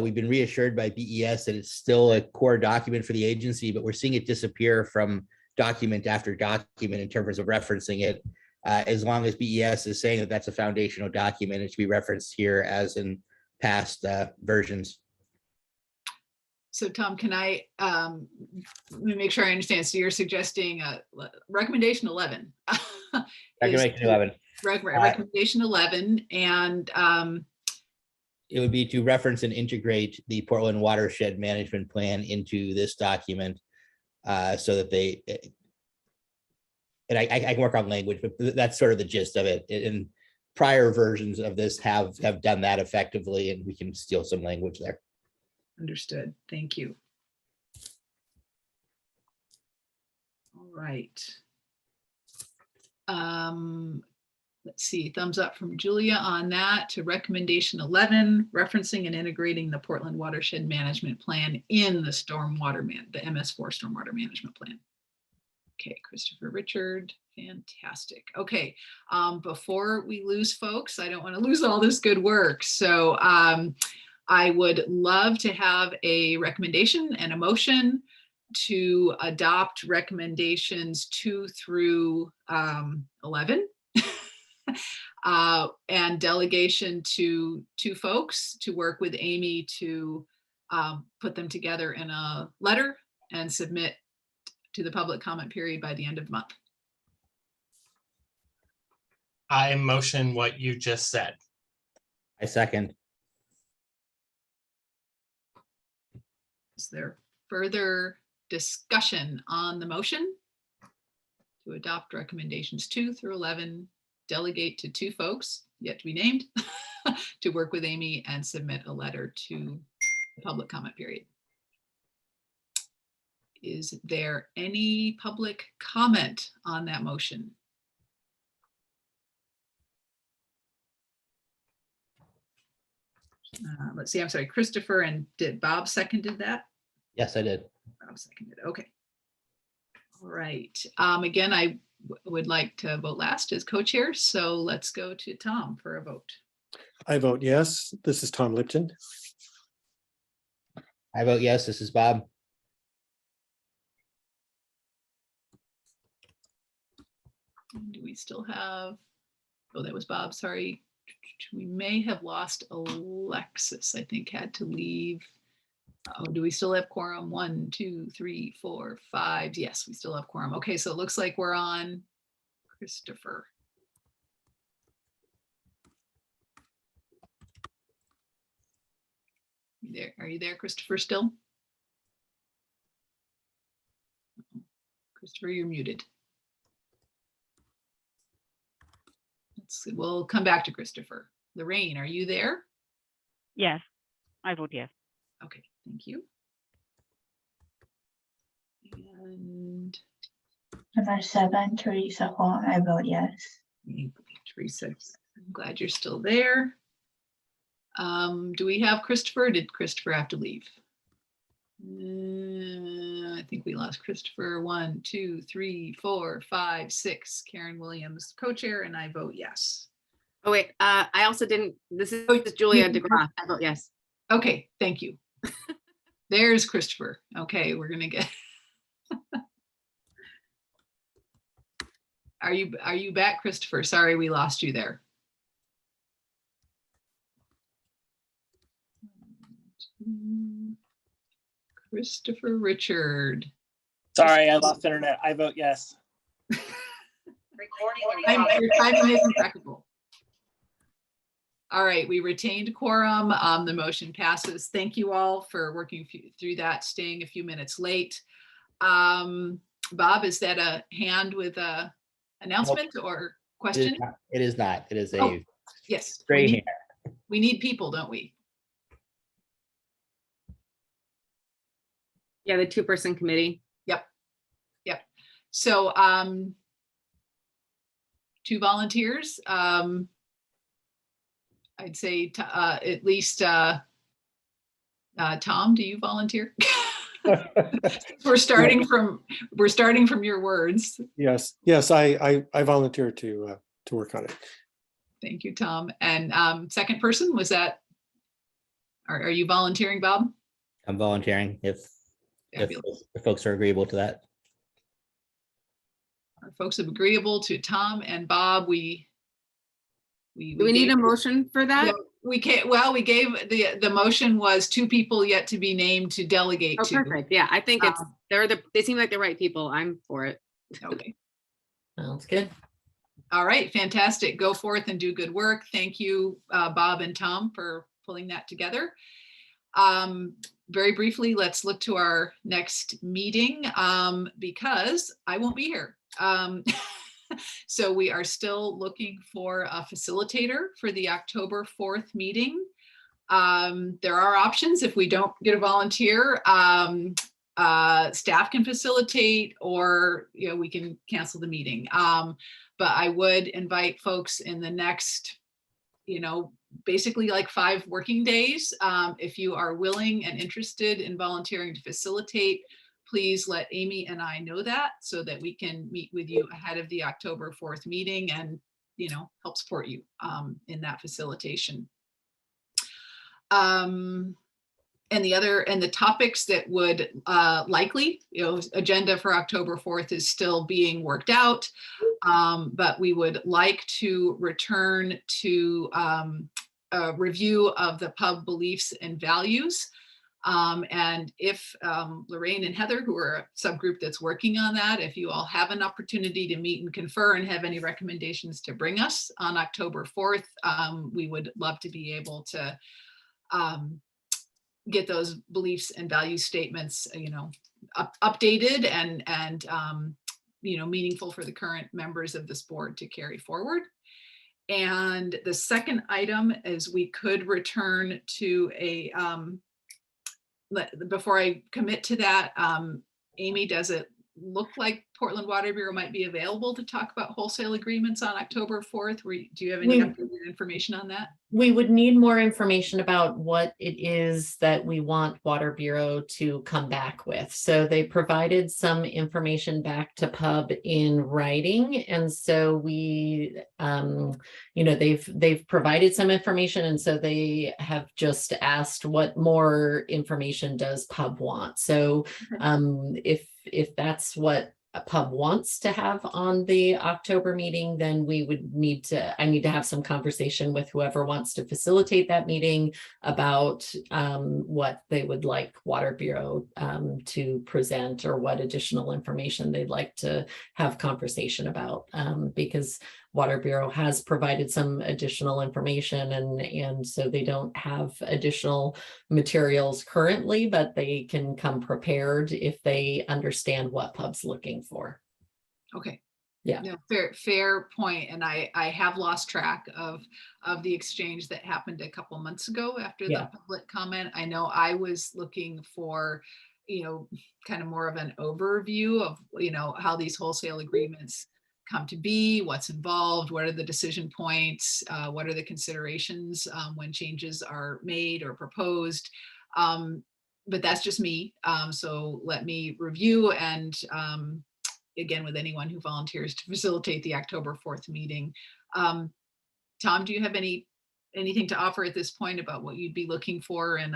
We've been reassured by BES that it's still a core document for the agency, but we're seeing it disappear from document after document in terms of referencing it. As long as BES is saying that that's a foundational document, it should be referenced here as in past versions. So Tom, can I let me make sure I understand. So you're suggesting recommendation 11. Recommendation 11. Recommendation 11, and it would be to reference and integrate the Portland Watershed Management Plan into this document so that they, and I can work on language, but that's sort of the gist of it. And prior versions of this have done that effectively, and we can steal some language there. Understood. Thank you. All right. Let's see, thumbs up from Julia on that to recommendation 11, referencing and integrating the Portland Watershed Management Plan in the the MS4 Stormwater Management Plan. Okay, Christopher Richard, fantastic. Okay, before we lose folks, I don't want to lose all this good work. So I would love to have a recommendation and a motion to adopt recommendations 2 through 11. And delegation to 2 folks to work with Amy to put them together in a letter and submit to the public comment period by the end of the month. I motion what you just said. I second. Is there further discussion on the motion to adopt recommendations 2 through 11, delegate to 2 folks yet to be named to work with Amy and submit a letter to the public comment period? Is there any public comment on that motion? Let's see, I'm sorry, Christopher, and did Bob seconded that? Yes, I did. Bob seconded, okay. All right, again, I would like to vote last as co-chair, so let's go to Tom for a vote. I vote yes. This is Tom Lipton. I vote yes. This is Bob. Do we still have, oh, that was Bob, sorry. We may have lost Alexis, I think had to leave. Oh, do we still have quorum? 1, 2, 3, 4, 5. Yes, we still have quorum. Okay, so it looks like we're on Christopher. Are you there, Christopher, still? Christopher, you're muted. Let's see, we'll come back to Christopher. Lorraine, are you there? Yes, I vote yes. Okay, thank you. And Number 7, Teresa Huang, I vote yes. Teresa, I'm glad you're still there. Do we have Christopher? Did Christopher have to leave? I think we lost Christopher. 1, 2, 3, 4, 5, 6. Karen Williams, co-chair, and I vote yes. Oh, wait, I also didn't, this is Julia DeGraff. I vote yes. Okay, thank you. There's Christopher. Okay, we're gonna get. Are you back, Christopher? Sorry, we lost you there. Christopher Richard. Sorry, I lost internet. I vote yes. Your timing is impeccable. All right, we retained quorum. The motion passes. Thank you all for working through that, staying a few minutes late. Bob, is that a hand with a announcement or question? It is not. It is a Oh, yes. straight hand. We need people, don't we? Yeah, the 2-person committee. Yep. Yep. So 2 volunteers. I'd say at least Tom, do you volunteer? We're starting from your words. Yes, I volunteer to work on it. Thank you, Tom. And second person, was that, are you volunteering, Bob? I'm volunteering if folks are agreeable to that. Are folks agreeable to Tom and Bob? Do we need a motion for that? Yeah, we can't. Well, we gave the motion was 2 people yet to be named to delegate Oh, to. perfect. Yeah, I think it's they seem like the right people. I'm for it. Okay. Sounds good. All right, fantastic. Go forth and do good work. Thank you, Bob and Tom, for pulling that together. Very briefly, let's look to our next meeting because I won't be here. So we are still looking for a facilitator for the October 4th meeting. There are options if we don't get a volunteer. Staff can facilitate, or we can cancel the meeting. But I would invite folks in the next, basically like 5 working days. If you are willing and interested in volunteering to facilitate, please let Amy and I know that so that we can meet with you ahead of the October 4th meeting and, help support you in that facilitation. And the topics that would likely, agenda for October 4th is still being worked out, but we would like to return to a review of the pub beliefs and values. And if Lorraine and Heather, who are a subgroup that's working on that, if you all have an opportunity to meet and confer and have any recommendations to bring us on October 4th, we would love to be able to get those beliefs and value statements, updated and meaningful for the current members of this board to carry forward. And the second item is we could return to a, before I commit to that, Amy, does it look like Portland Water Bureau might be available to talk about wholesale agreements on October 4th? Do you have any updated information on that? We would need more information about what it is that we want Water Bureau to come back with. So they provided some information back to Pub in writing. And so we, they've provided some information. And so they have just asked what more information does Pub want. So if that's what a Pub wants to have on the October meeting, then I need to have some conversation with whoever wants to facilitate that meeting about what they would like Water Bureau to present, or what additional information they'd like to have conversation about, because Water Bureau has provided some additional information, and so they don't have additional materials currently, but they can come prepared if they understand what pub's looking for. Okay. Yeah. No, fair point. And I have lost track of the exchange that happened a couple months ago after Yeah. the public comment. I know I was looking for, kind of more of an overview of, how these wholesale agreements come to be, what's involved, what are the decision points, what are the considerations when changes are made or proposed. But that's just me. So let me review and again, with anyone who volunteers to facilitate the October 4th meeting. Tom, do you have anything to offer at this point about what you'd be looking for in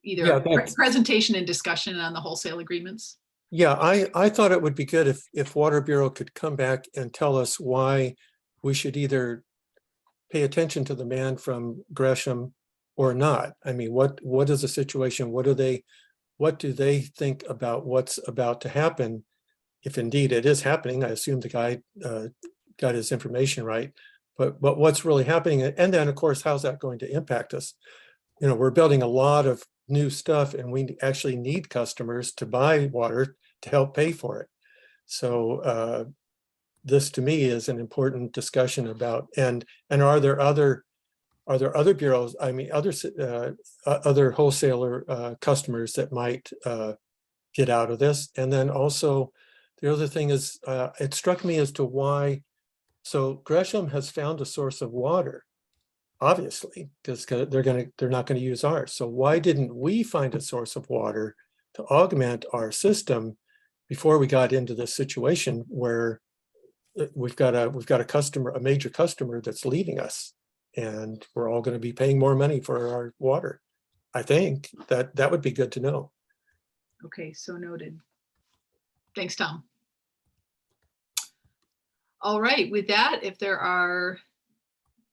either presentation and discussion on the wholesale agreements? Yeah, I thought it would be good if Water Bureau could come back and tell us why we should either pay attention to the man from Gresham or not. I mean, what is the situation? What do they think about what's about to happen? If indeed it is happening, I assume the guy got his information right, but what's really happening? And then of course, how's that going to impact us? We're building a lot of new stuff and we actually need customers to buy water to help pay for it. So this to me is an important discussion about, and are there other bureaus, I mean, other wholesaler customers that might get out of this? And then also the other thing is, it struck me as to why, so Gresham has found a source of water, obviously, because they're not going to use ours. So why didn't we find a source of water to augment our system before we got into this situation where we've got a customer, a major customer that's leaving us, and we're all going to be paying more money for our water? I think that would be good to know. Okay, so noted. Thanks, Tom. All right, with that, if there are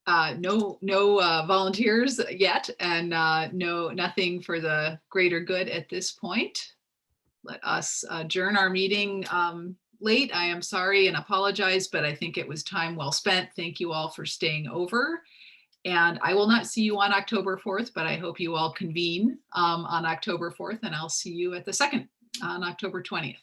no volunteers yet, and nothing for the greater good at this point, let us adjourn our meeting late. I am sorry and apologize, but I think it was time well spent. Thank you all for staying over. And I will not see you on October 4th, but I hope you all convene on October 4th, and I'll see you at the 2nd on October 20th.